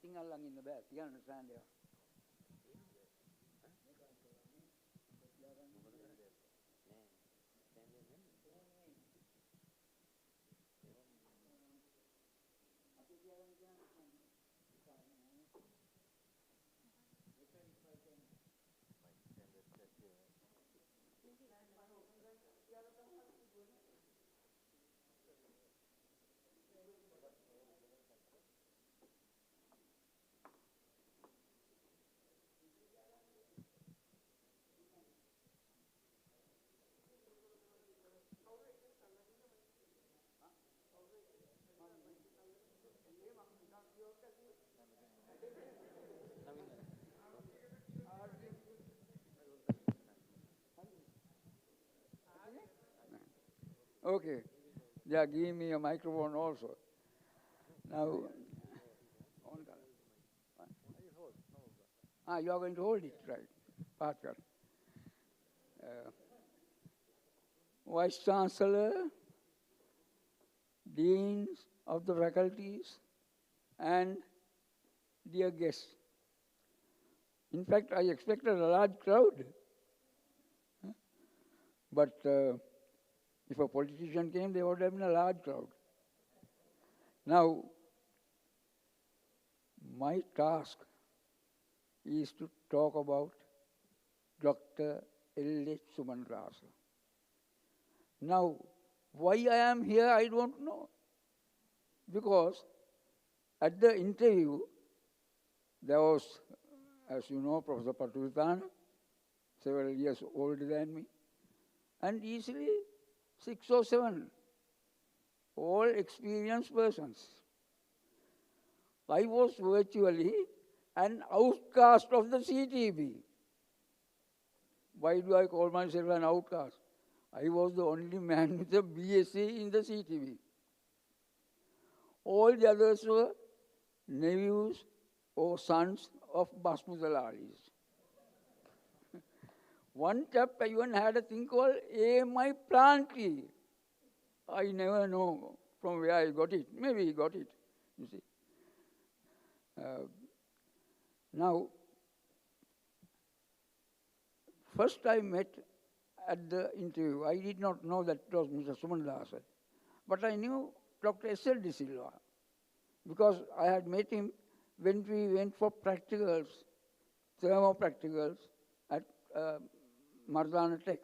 අතින් අල්ලන් ඉන්න බෑ තියන්න stand එක. Okay, they are giving me a microphone also. Now, you are going to hold it, right? Pascal. Vice Chancellor, Deans of the faculties, and dear guests. In fact, I expected a large crowd. But if a politician came, there would have been a large crowd. Now, my task is to talk about Dr. L.H. Sumanadasa. Now, why I am here, I don't know. Because at the interview, there was, as you know, Professor Patulitana, several years older than me, and easily 6 or 7, all experienced persons. I was virtually an outcast of the CTB. Why do I call myself an outcast? I was the only man with a BSc in the CTB. All the others were nephews or sons of Basmudalalis. One chap even had a thing called A.M.I. Planty. I never know from where I got it. Maybe he got it, you see. Now, first I met at the interview, I did not know that it was Mr. Sumanadasa, but I knew Dr. S.L.D. Silva because I had met him when we went for practicals, thermo-practicals at Mardana Tech.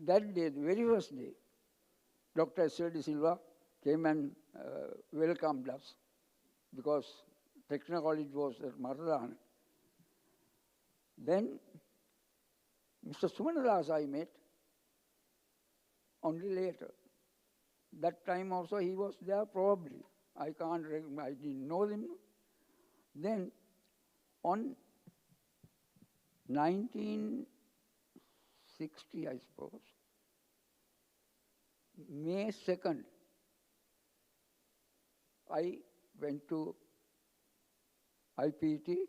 That day, the very first day, Dr. S.L.D. Silva came and welcomed us because Technical College was at Mardana. Then Mr. Sumanadasa I met only later. That time also he was there probably. I can't remember, I didn't know him. Then on 1960, I suppose, May 2nd, I went to IPT,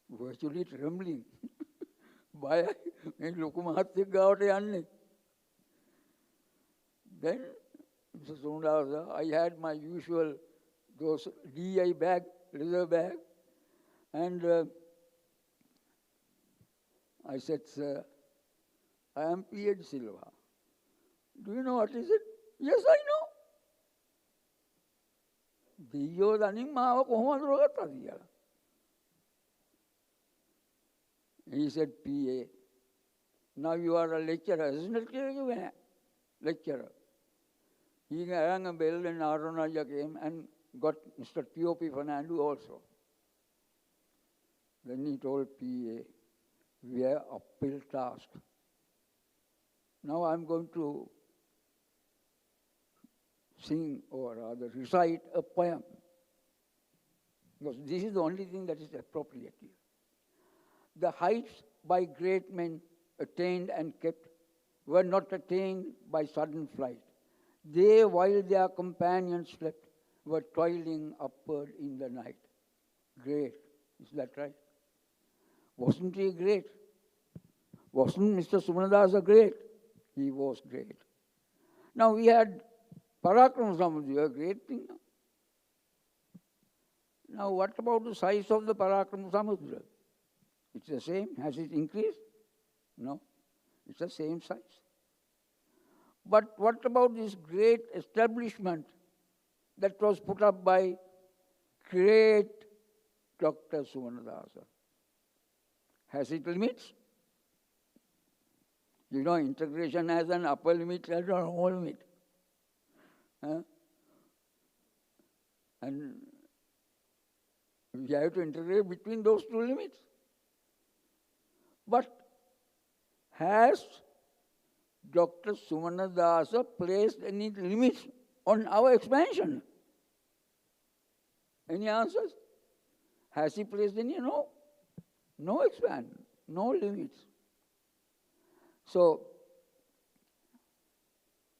virtually trembling. Why? Then Mr. Sumanadasa, I had my usual, those DI bag, leather bag, and I said, sir, I am P.H. Silva. Do you know what is it? Yes, I know. Diyo daning maawa kohomad rogata diya. He said, PA. Now you are a lecturer, isn't it? Lecturer. He rang a bell and Aronaja came and got Mr. T.O.P. Fernando also. Then he told PA, we are uphill task. Now I'm going to sing or rather recite a poem. Because this is the only thing that is appropriate here. The heights by great men attained and kept were not attained by sudden flight. They, while their companions slept, were toiling upward in the night. Great. Is that right? Wasn't he great? Wasn't Mr. Sumanadasa great? He was great. Now we had Parakram Samudra, a great thing. Now what about the size of the Parakram Samudra? It's the same. Has it increased? No. It's the same size. But what about this great establishment that was put up by great Dr. Sumanadasa? Has it limits? You know, integration has an upper limit and a lower limit. And we have to integrate between those two limits. But has Dr. Sumanadasa placed any limits on our expansion? Any answers? Has he placed any? No. No expansion, no limits. So,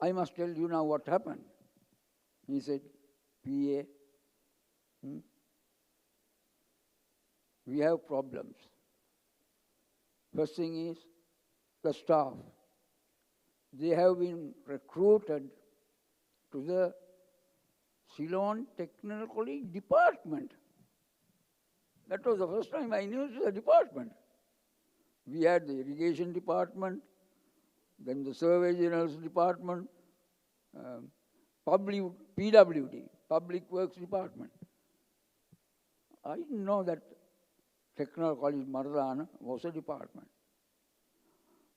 I must tell you now what happened. He said, PA, we have problems. First thing is the staff. They have been recruited to the Ceylon Technical College department. That was the first time I knew it was a department. We had the irrigation department, then the survey general's department, PWD, Public Works Department. I didn't know that Technical College Mardana was a department.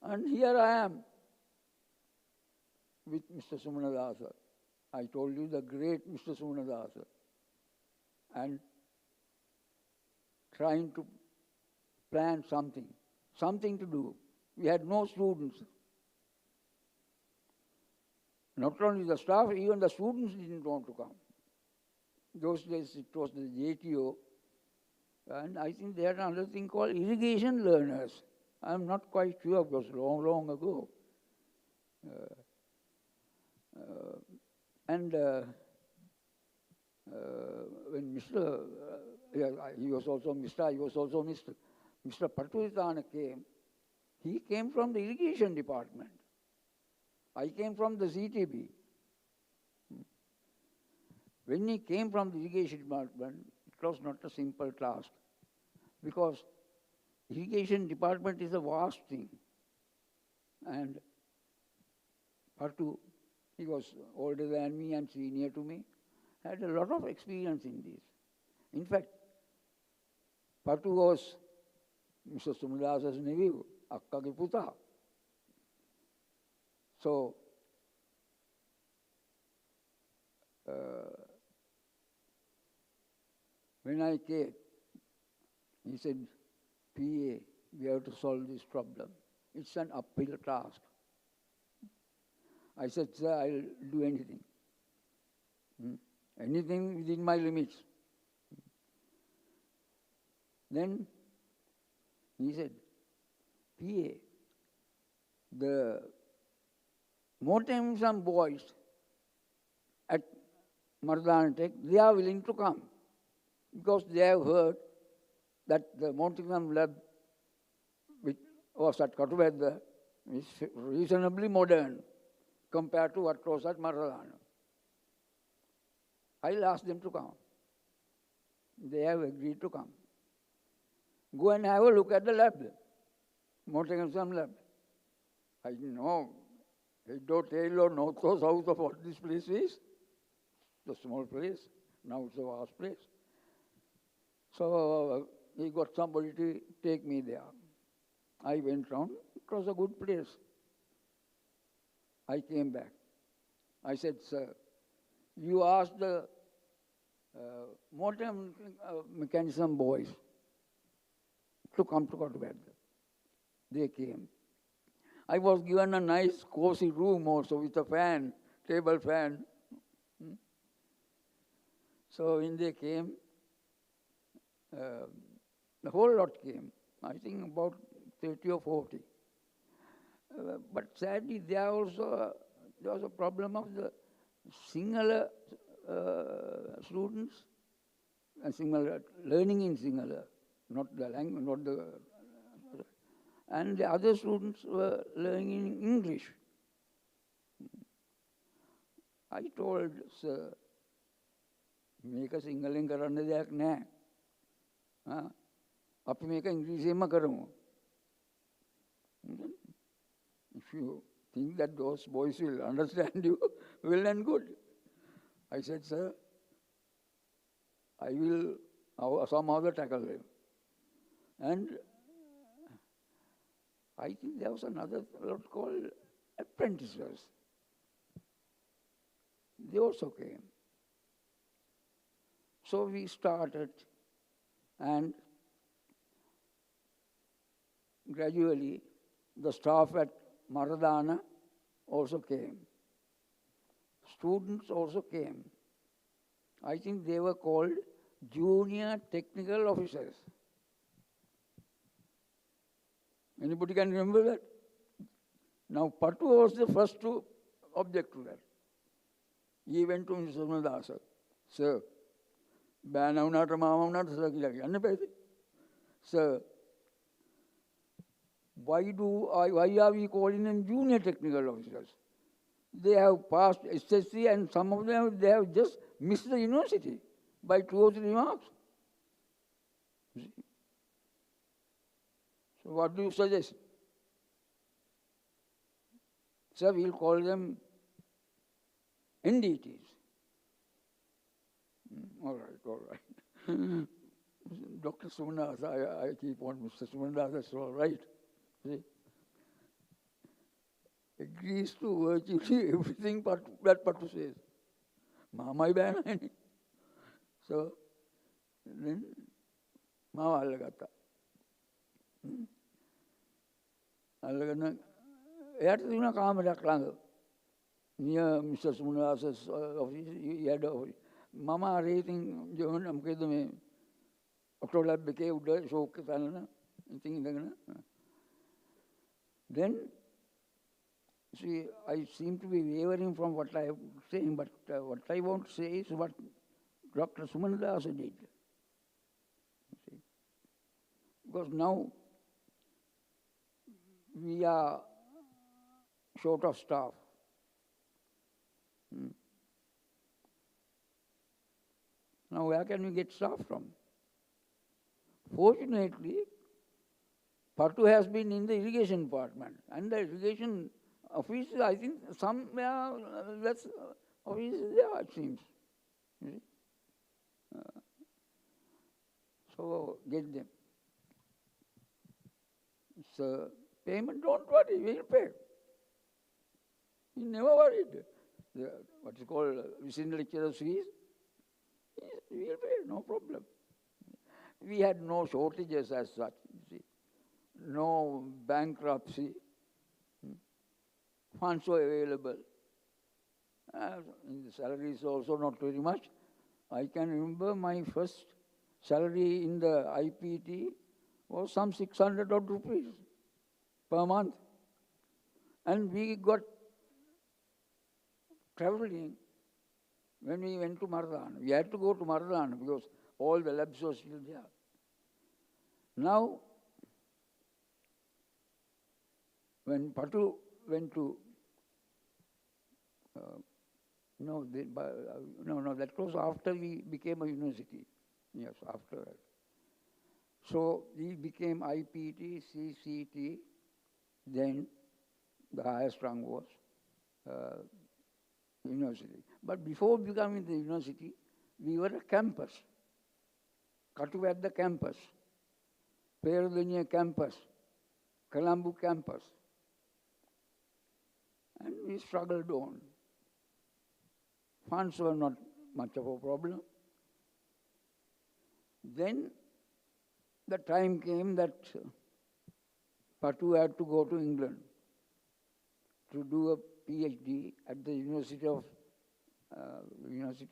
And here I am with Mr. Sumanadasa. I told you the great Mr. Sumanadasa. And trying to plan something to do. We had no students. Not only the staff, even the students didn't want to come. Those days it was the JTO, and I think they had another thing called irrigation learners. I'm not quite sure, it was long ago. When Mr. He was also Mr. Paturitana came, he came from the irrigation department. I came from the CTB. When he came from the irrigation department, it was not a simple task, because irrigation department is a vast thing. And Patu, he was older than me and senior to me, had a lot of experience in this. In fact, Patu was Mr. Sumadasa's nephew, Akkage Puta. So, when I came, he said, PA, we have to solve this problem. It's an uphill task. I said, sir, I'll do anything. Anything within my limits. Then he said, PA, the Motem boys at Mardana Tech, they are willing to come because they have heard that the Motem lab, which was at Katuveda, is reasonably modern compared to what was at Mardana. I'll ask them to come. They have agreed to come. Go and have a look at the lab, Motem lab. I didn't know head or tail or north or south of what this place is. It's a small place. Now it's a vast place. So he got somebody to take me there. I went round. It was a good place. I came back. I said, sir, you asked the motor mechanism boys to come to Katuveda. They came. I was given a nice cozy room also with a fan, table fan. So when they came, the whole lot came. I think about 30 or 40. But sadly, there was a problem of the Sinhala students, Sinhala, learning in Sinhala, not the language, not the. And the other students were learning in English. I told, sir, මේක සිංහලෙන් කරන්න දෙයක් නැහැ. අපි මේක ඉංග්‍රීසියෙන්ම කරමු. If you think that those boys will understand you, well and good. I said, sir, I will somehow tackle them. And I think there was another lot called apprentices. They also came. So we started, and gradually the staff at Maradana also came. Students also came. I think they were called junior technical officers. Anybody can remember that? Now, Patu was the first to object to that. He went to Mr. SUMANADASA. Sir, sir, why are we calling them junior technical officers? They have passed SSC and some of them they have just missed the university by 2 or 3 marks. So what do you suggest? Sir, we'll call them NDTs. All right. Dr. SUMANADASA, I keep on Mr. SUMANADASA, that's all right. See? Agrees to virtually everything that Patu says. Mamai Bana. So, then, Mama Allagata. Allagana, එයාට තිබුණා කාමරයක් ළඟ. near Mr. SUMANADASA's office, he had a office. මම rating John මොකද මේ ඔක්ටෝ lab එකේ උඩ ෂෝක් එක තනන ඉතින් ඉඳගෙන. Then, see, I seem to be wavering from what I am saying, but what I want to say is what Dr. SUMANADASA did. See? Because now we are short of staff. Now where can we get staff from? Fortunately, Patu has been in the irrigation department, and the irrigation office, I think somewhere that's office is there, it seems. So get them. So payment, don't worry, we'll pay. He never worried. What is called within lecturer's fees, we'll pay, no problem. We had no shortages as such, you see. No bankruptcy. Funds were available. The salary is also not very much. I can remember my first salary in the IPT was some 600 odd rupees per month. And we got traveling when we went to Maradana. We had to go to Maradana because all the labs were still there. Now, when Patu went to, no, that was after we became a university. Yes, after that. So we became IPT, CCT, then the highest rank was university. But before becoming the university, we were a campus. Katu at the campus, Perudania campus, Colombo campus. And we struggled on. Funds were not much of a problem. Then the time came that Patu had to go to England to do a PhD at the University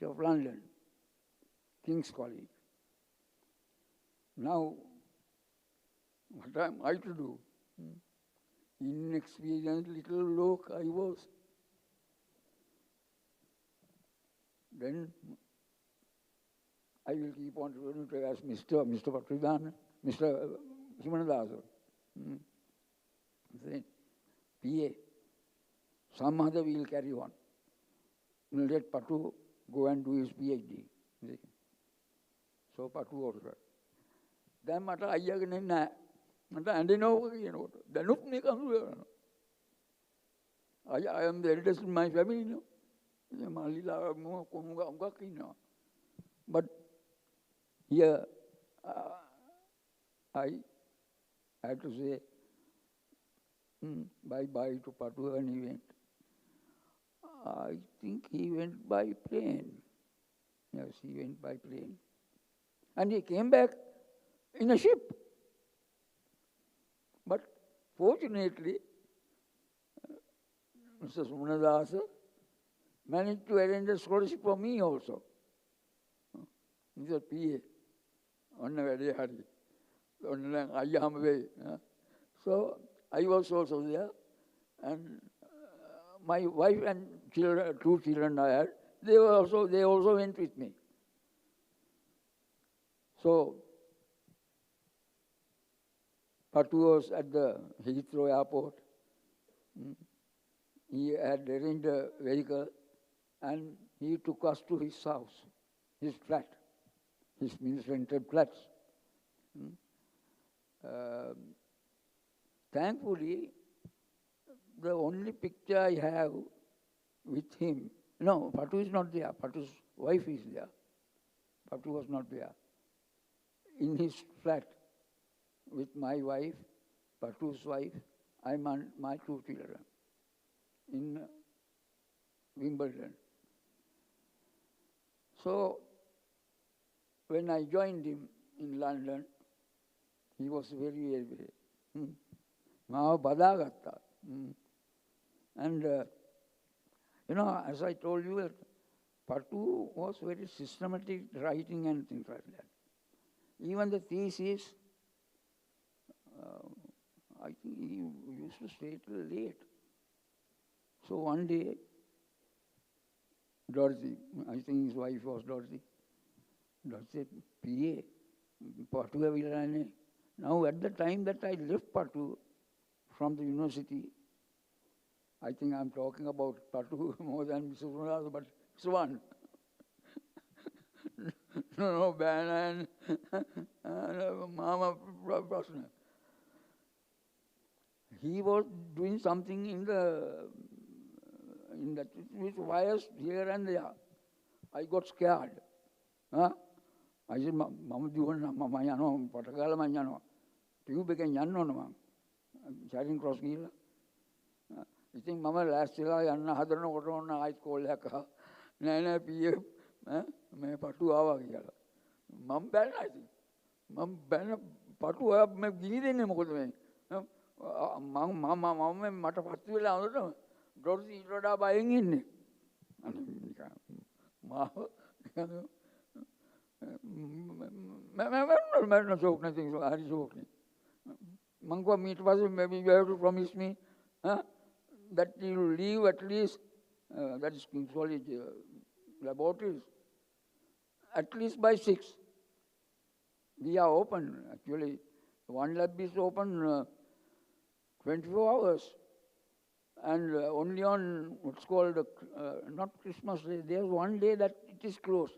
of London, King's College. Now, what am I to do? Inexperienced little look I was. Then I will keep on referring to as Mr. Patridhan, Mr. SUMANADASA. PA. Some other will carry on. We'll let Patu go and do his PhD. So Patu also. Then මට අයියාගෙන නැහැ. මට ඇඬෙනවා කියනකොට. දැනුත් මේ කඳු I am the eldest in my family, no? But here, I had to say, bye-bye to Patu when he went. I think he went by plane. Yes, he went by plane. And he came back in a ship. But fortunately, Mr. Sumanadasa managed to arrange a scholarship for me also. Mr. PA. ඔන්න වැඩේ හරි. ඔන්න දැන් අයියාම වෙයි. So I was also there, and my wife and children, 2 children I had, they also went with me. So Patu was at the Heathrow airport. He had arranged a vehicle, and he took us to his house, his flat, his rented flats. Thankfully, the only picture I have with him, no, Patu is not there. Patu's wife is there. Patu was not there. In his flat with my wife, Patu's wife, and my 2 children in Wimbledon. So, when I joined him in London, he was very. And, as I told you, that Patu was very systematic writing and things like that. Even the thesis, I think he used to stay till late. So one day, Dorothy, I think his wife was Dorothy, said, PA, Patu Avilane. Now at the time that I left Patu from the university, I think I'm talking about Patu more than Mrs. Sumanadasa, but Swan. No, Ben and Mama Prasna. He was doing something in that with wires here and there. I got scared. I said, Mama, do you want Mama Yano, Patagala Manano? Tube can Yano, Mam. Charing Cross Gila. I think Mama last year, Yana Hadano, what I call Laka, Nana P.M. मैं पटू आवा गया मम ban आई थी मम ban पटू आया मैं गिनी देने मुकुट में माँ माँ माँ माँ में मटा पत्ती वाला आउट ना डॉक्टर इधर बाएंगे ने माँ मैं ना जोक नहीं थिंग हरी जोक नहीं मंगवा meat was maybe you have to promise me that you will leave at least that is King's College laboratories at least by 6. We are open, actually. One lab is open 24 hours. And only on what's called, not Christmas Day, there's one day that it is closed.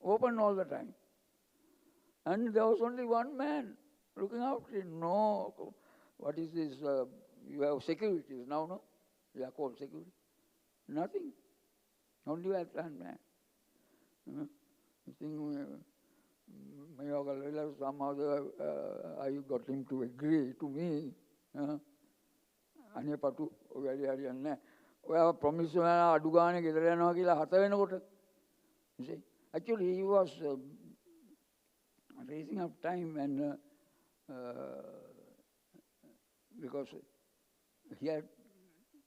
Open all the time. And there was only one man looking after it. No, what is this? You have securities now, no? They are called security. Nothing. Only one man. I think somehow I got him to agree to me. අනේ පටු වැඩි හරියන්නේ නැහැ. ඔයා promise වෙනා අඩු ගානේ ගෙදර යනවා කියලා 7 වෙනකොට. You see, actually he was raising up time and because he had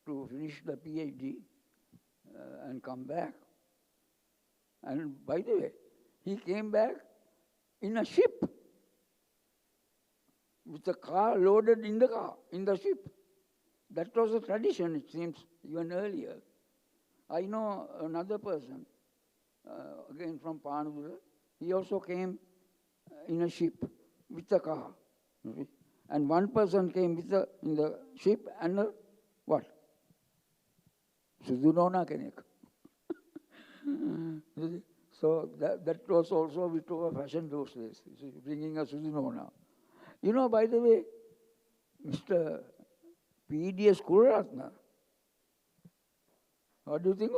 to finish the PhD and come back. And by the way, he came back in a ship with a car loaded in the ship. That was a tradition, it seems, even earlier. I know another person, again from Panudura, he also came in a ship with a car. And one person came in the ship and what? Sudunona Kenek. So that was also a bit of a fashion those days, bringing a Sudunona. You know, by the way, Mr. PDS Kuratna, what do you think?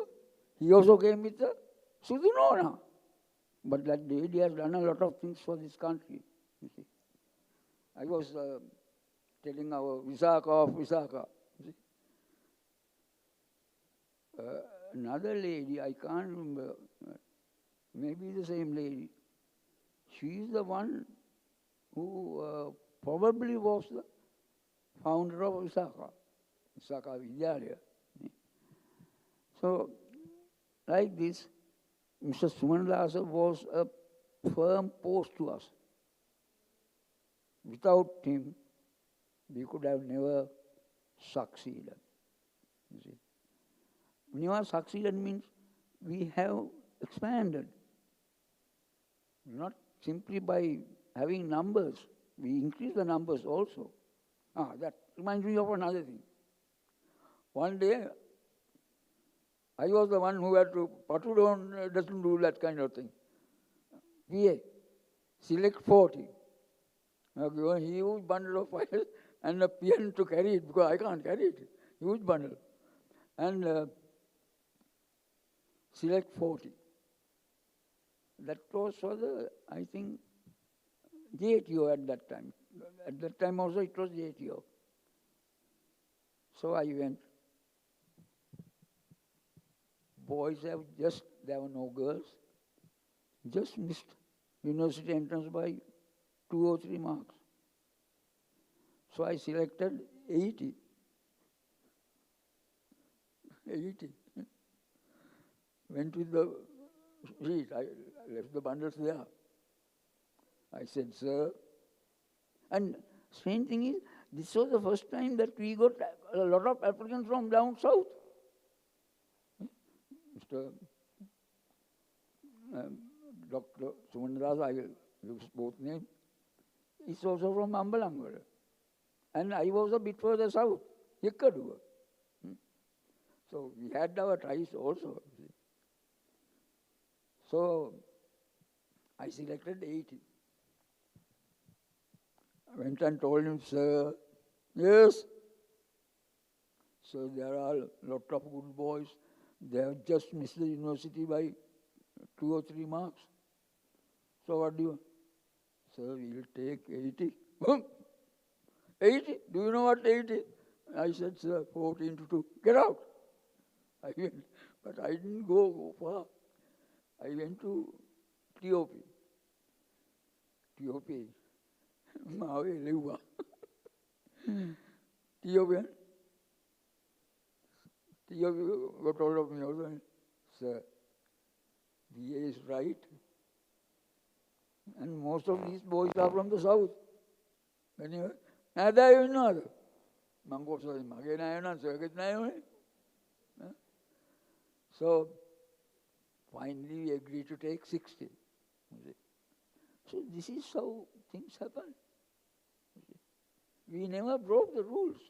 He also came with a Sudunona. But that lady has done a lot of things for this country, you see. I was telling our Visakha of Visakha. See? Another lady, I can't remember, maybe the same lady, she is the one who probably was the founder of Visakha Vidyalaya. So, like this, Mr. Sumanadasa was a firm post to us. Without him, we could have never succeeded. You see. Never succeeded means we have expanded. Not simply by having numbers, we increase the numbers also. That reminds me of another thing. One day, I was the one who had to, Patu doesn't do that kind of thing. PA, select 40. I give a huge bundle of files and a pen to carry it because I can't carry it. Huge bundle. And select 40. That was for the, I think, JTO at that time. At that time also it was JTO. So I went. Boys have just, there were no girls, just missed university entrance by 2 or 3 marks. So I selected 80. 80. Went with the sheet. I left the bundles there. I said, sir. And strange thing is, this was the first time that we got a lot of applicants from down south. Mr. Dr. Sumanadasa, I use both names, is also from Ambalangala. And I was a bit further south, Yekkaduwa. So we had our ties also. So I selected 80. I went and told him, sir, yes. So there are a lot of good boys. They have just missed the university by 2 or 3 marks. So what do you? Sir, we'll take 80. 80? Do you know what 80? I said, sir, 14 to 2. Get out. I went, but I didn't go far. I went to TOP. TOP. Mawe Lewa. TOP. TOP got hold of me also. Sir, BA is right. And most of these boys are from the south. Anyway, nada you know. Mango says, Mage na circuit na. So finally we agreed to take 60. So this is how things happen. We never broke the rules.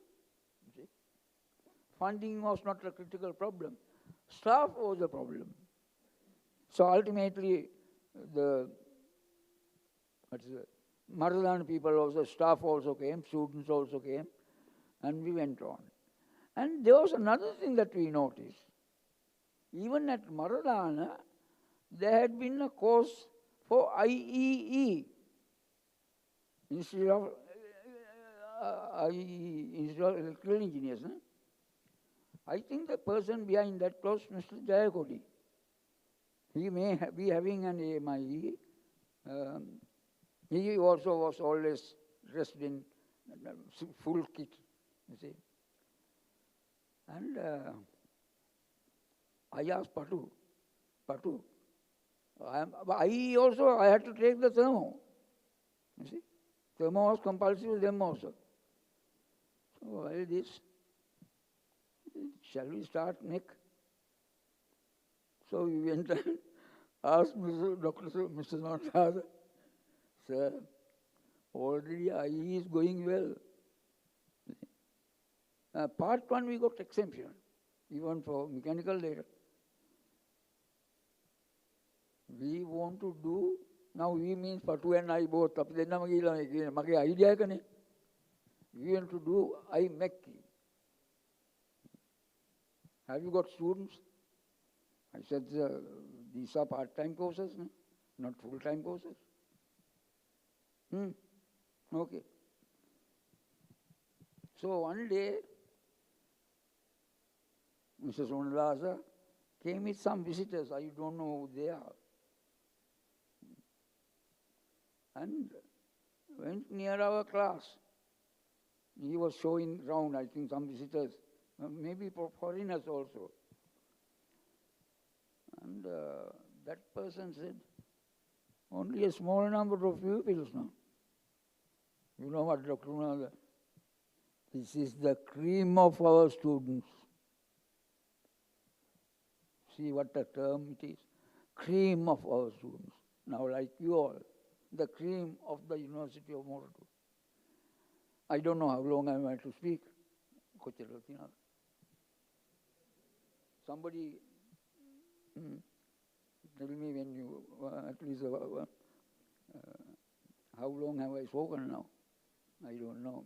Funding was not a critical problem. Staff was a problem. So ultimately, the Maradana people also, staff also came, students also came, and we went on. And there was another thing that we noticed. Even at Maradana, there had been a course for IEE, instead of IEE, Institute of Electrical Engineers. I think the person behind that was Mr. Jayakodi. He may be having an AMIE. He also was always dressed in full kit, you see. And I asked Patu, I also, I had to take the thermo, you see. Thermo was compulsory with them also. So while this, shall we start neck? So we went and asked Mr. Sumanadasa, sir, already IE is going well. Part 1 we got exemption, even for mechanical data. We want to do, now we means Patu and I both, mage idea kane. We want to do IMEC. Have you got students? I said, these are part-time courses, no? Not full-time courses. Okay. So one day, Mr. Sumanadasa came with some visitors. I don't know who they are. And went near our class. He was showing round, I think, some visitors, maybe foreigners also. And that person said, only a small number of pupils now. You know what, Dr. Unada? This is the cream of our students. See what a term it is. Cream of our students. Now, like you all, the cream of the University of Moratu. I don't know how long I am to speak. Somebody tell me when you, at least how long have I spoken now? I don't know.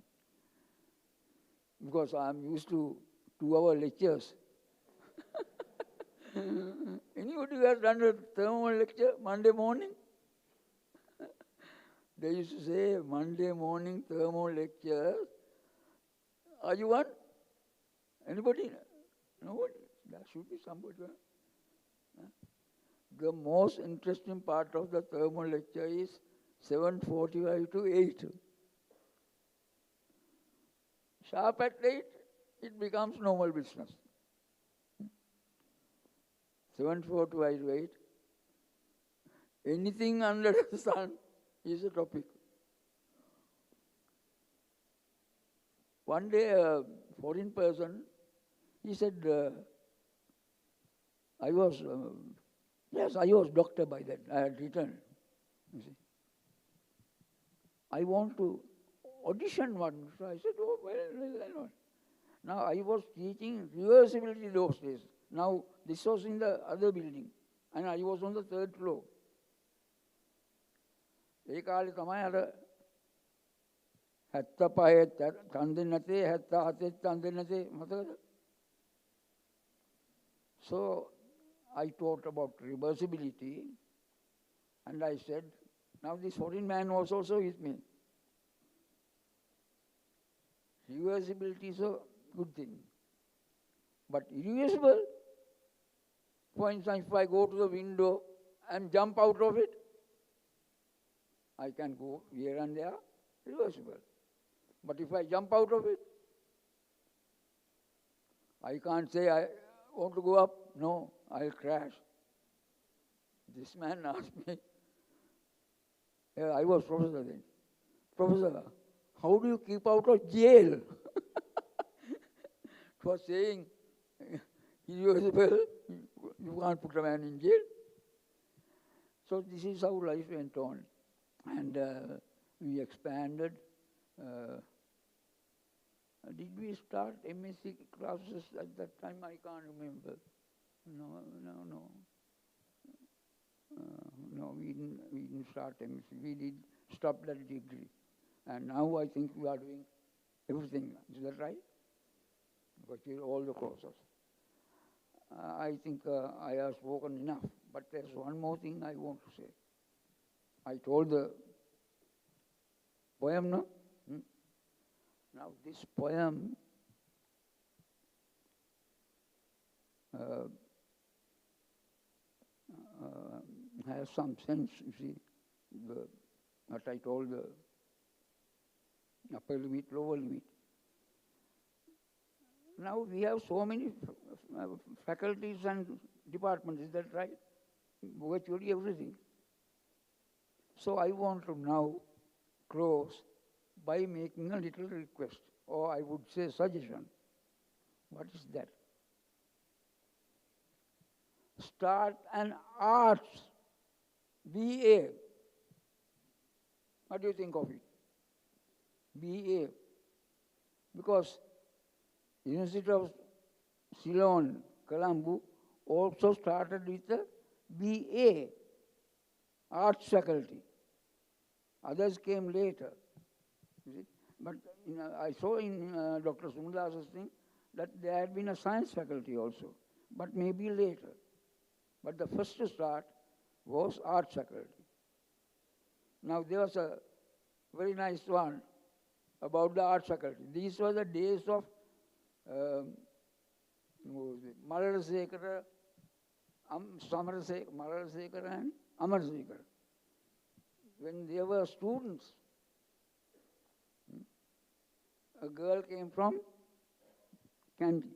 Because I am used to 2-hour lectures. Anybody who has done a thermal lecture Monday morning? They used to say, Monday morning thermal lectures. Are you one? Anybody? Nobody? There should be somebody. Huh? The most interesting part of the thermal lecture is 7:45 to 8. Sharp at 8, it becomes normal business. 7:45 to 8. Anything under the sun is a topic. One day, a foreign person, he said, I was doctor by then. I had returned. You see. I want to audition one. So I said, oh, well. Now, I was teaching reversibility those days. Now, this was in the other building, and I was on the 3rd floor. ඒ කාලේ තමයි අර 75 තන් දෙන්නේ නැතේ 77 තන් දෙන්නේ නැතේ මතකද? So I taught about reversibility, and I said, now this foreign man was also with me. Reversibility is a good thing, but irreversible, for instance, if I go to the window and jump out of it, I can go here and there, reversible. But if I jump out of it, I can't say I want to go up. No, I'll crash. This man asked me, I was professor then, Professor, how do you keep out of jail? For saying, irreversible, you can't put a man in jail. So this is how life went on. And we expanded. Did we start MSc classes at that time? I can't remember. No, we didn't start MSc. We did stop that degree. And now I think we are doing everything. Is that right? Because all the courses. I think I have spoken enough. But there's one more thing I want to say. I told the poem, no? Now this poem has some sense, you see, what I told the upper limit, lower limit. Now we have so many faculties and departments, is that right? Virtually everything. So I want to now close by making a little request, or I would say suggestion. What is that? Start an arts BA. What do you think of it? BA. Because University of Ceylon, Colombo, also started with a BA, arts faculty. Others came later. You see? But I saw in Dr. Sumanadasa's thing that there had been a science faculty also, but maybe later. But the first to start was arts faculty. Now there was a very nice one, about the art faculty. These were the days of Malarasekara, Malarasekara and Amarsekara. When they were students, a girl came from Kandy,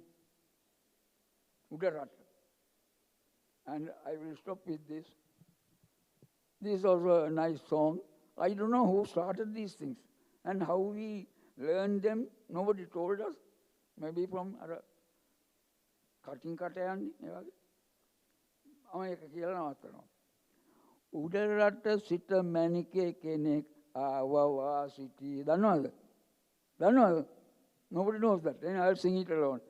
Udarata. And I will stop with this. This is also a nice song. I don't know who started these things and how we learned them. Nobody told us. Maybe from cutting Katayandi. Udarata sita manike kenek awawa city. Danwada? Nobody knows that. Then I'll sing it alone.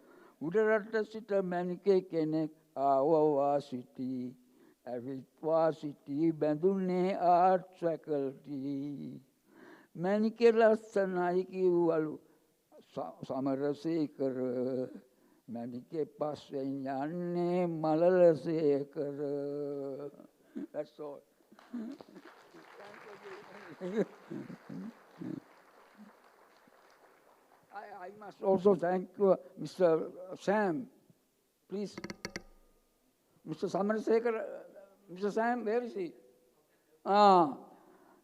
Udarata sita manike kenek awawa city. Avitwa city bandune art faculty. Manike lasanai walu Samarasekara. Manike passenyane Malarasekara. That's all. I must also thank Mr. Sam. Please. Mr. Samarasekara. Mr. Sam, where is he?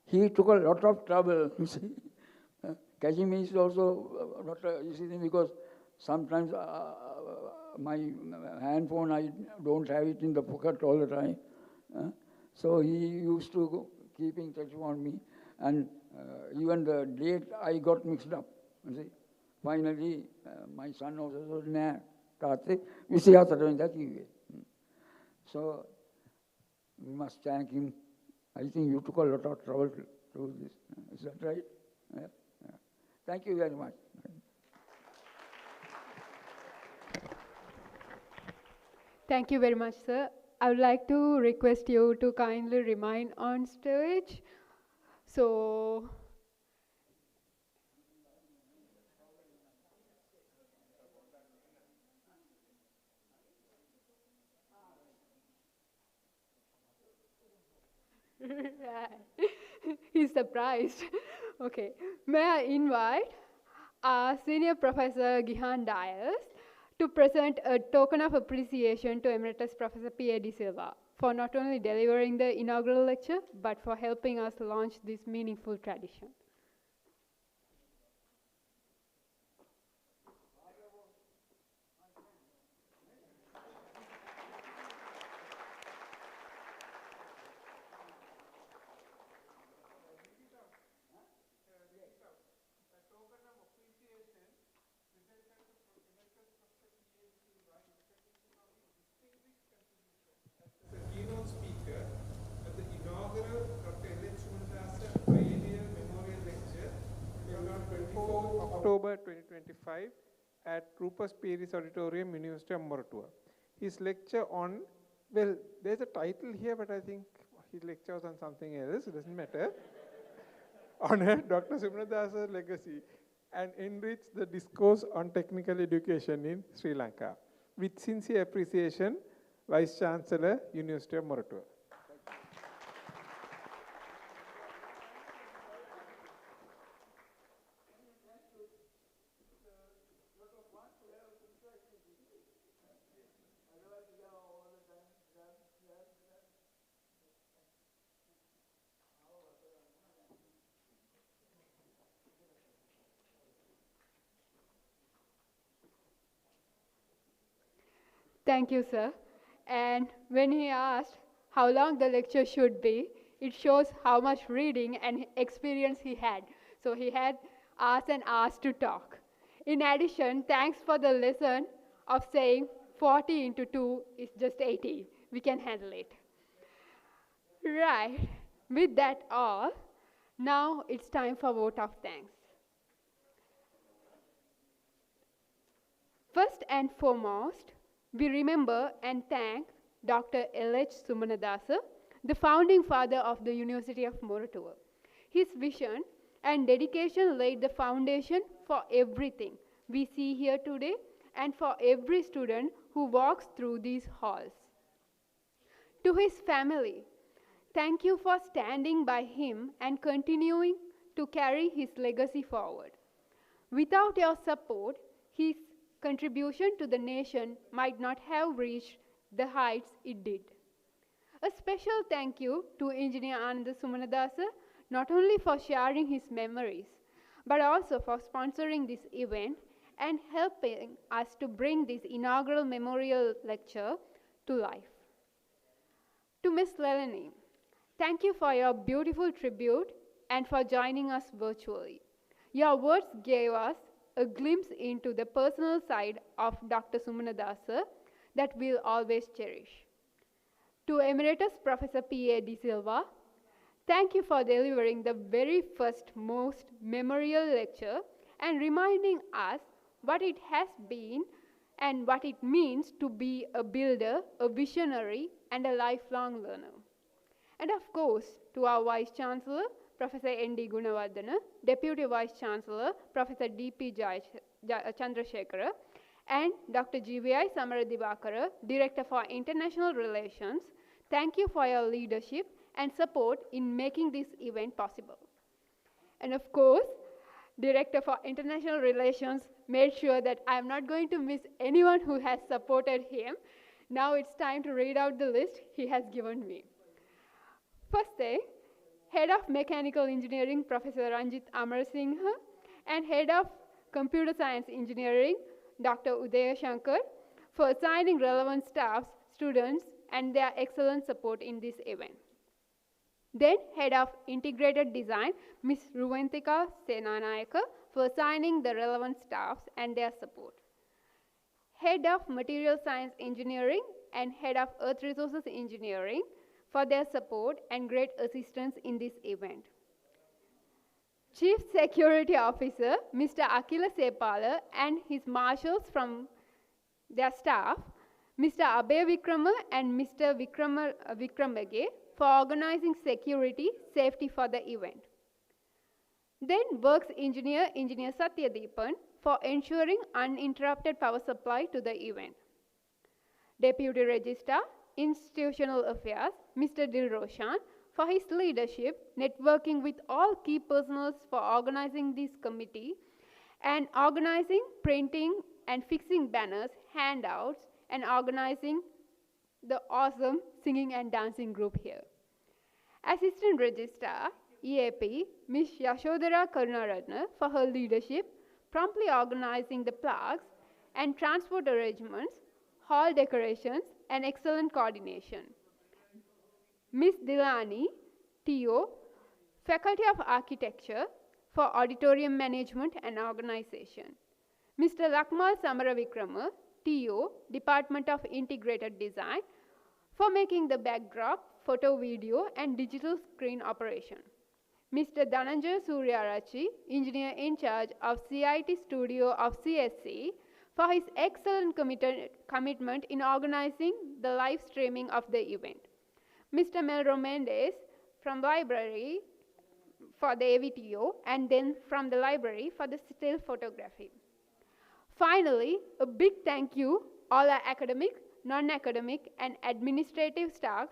He took a lot of trouble, you see. Catching me is also not easy thing because sometimes my handphone, I don't have it in the pocket all the time. So he used to keep in touch on me. And even the date I got mixed up, you see. Finally, my son also said, nah, tate, we see how to do that. So, we must thank him. I think you took a lot of trouble to do this. Is that right? Yeah. Yeah. Thank you very much. Thank you very much, sir. I would like to request you to kindly remain on stage. So, he's surprised. Okay. May I invite our Senior Professor Gihan Dias to present a token of appreciation to Emeritus Professor P.A.D. Silva for not only delivering the inaugural lecture, but for helping us launch this meaningful tradition. Keynote speaker at the inaugural Dr. L.H. Sumanadasa Biennial Memorial Lecture held on 24 October 2025 at Rupert Pearis Auditorium, University of Moratuwa. His lecture on, well, there's a title here, but I think his lecture was on something else, it doesn't matter. Honor Dr. Sumanadasa's legacy and enrich the discourse on technical education in Sri Lanka. With sincere appreciation, Vice Chancellor, University of Moratuwa. Thank you, sir. And when he asked how long the lecture should be, it shows how much reading and experience he had. So he had hours and hours to talk. In addition, thanks for the lesson of saying 40 into 2 is just 80. We can handle it. Right. With that all, now it's time for vote of thanks. First and foremost, we remember and thank Dr. L.H. Sumanadasa, the founding father of the University of Moratuwa. His vision and dedication laid the foundation for everything we see here today and for every student who walks through these halls. To his family, thank you for standing by him and continuing to carry his legacy forward. Without your support, his contribution to the nation might not have reached the heights it did. A special thank you to Engineer Ananda Sumanadasa, not only for sharing his memories, but also for sponsoring this event and helping us to bring this inaugural memorial lecture to life. To Ms. Lelani, thank you for your beautiful tribute and for joining us virtually. Your words gave us a glimpse into the personal side of Dr. Sumanadasa that we'll always cherish. To Emeritus Professor P.A. De Silva, thank you for delivering the very first most memorial lecture and reminding us what it has been and what it means to be a builder, a visionary, and a lifelong learner. And of course, to our Vice Chancellor, Professor N.D. Gunawardana, Deputy Vice Chancellor, Professor D.P. Chandrasekhara, and Dr. G.V.I. Samaradivakara, Director for International Relations, thank you for your leadership and support in making this event possible. And of course, Director for International Relations made sure that I am not going to miss anyone who has supported him. Now it's time to read out the list he has given me. First, Head of Mechanical Engineering, Professor Ranjit Amarasinghe, and Head of Computer Science Engineering, Dr. Udaya Shankar, for assigning relevant staffs, students, and their excellent support in this event. Then, Head of Integrated Design, Ms. Ruventika Senanayaka, for assigning the relevant staffs and their support. Head of Material Science Engineering and Head of Earth Resources Engineering for their support and great assistance in this event. Chief Security Officer, Mr. Akila Sepala, and his marshals from their staff, Mr. Abhay Vikrama and Mr. Vikramage, for organizing security, safety for the event. Then Works Engineer, Engineer Satya Deepan, for ensuring uninterrupted power supply to the event. Deputy Registrar, Institutional Affairs, Mr. Dil Roshan, for his leadership, networking with all key personals for organizing this committee, and organizing, printing, and fixing banners, handouts, and organizing the awesome singing and dancing group here. Assistant Registrar, EAP, Ms. Yashodhara Karunaratna, for her leadership, promptly organizing the plaques and transport arrangements, hall decorations, and excellent coordination. Ms. Dilani, TO, Faculty of Architecture, for auditorium management and organization. Mr. Lakmal Samaravikrama, TO, Department of Integrated Design, for making the backdrop, photo, video, and digital screen operation. Mr. Dhananjay Suryarachi, Engineer in charge of CIT Studio of CSC, for his excellent commitment in organizing the live streaming of the event. Mr. Melro Mendes from library for the AVTO, and then from the library for the still photography. Finally, a big thank you all our academic, non-academic, and administrative staff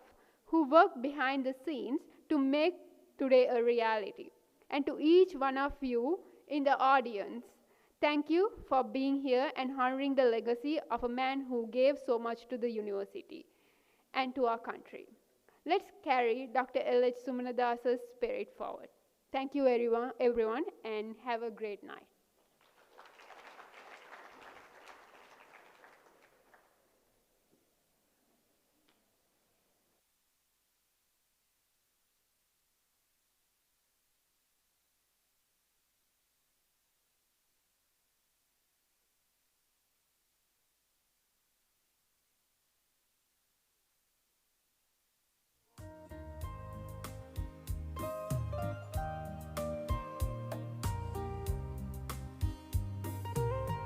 who worked behind the scenes to make today a reality. And to each one of you in the audience, thank you for being here and honoring the legacy of a man who gave so much to the university and to our country. Let's carry Dr. L.H. Sumanadasa's spirit forward. Thank you everyone, and have a great night.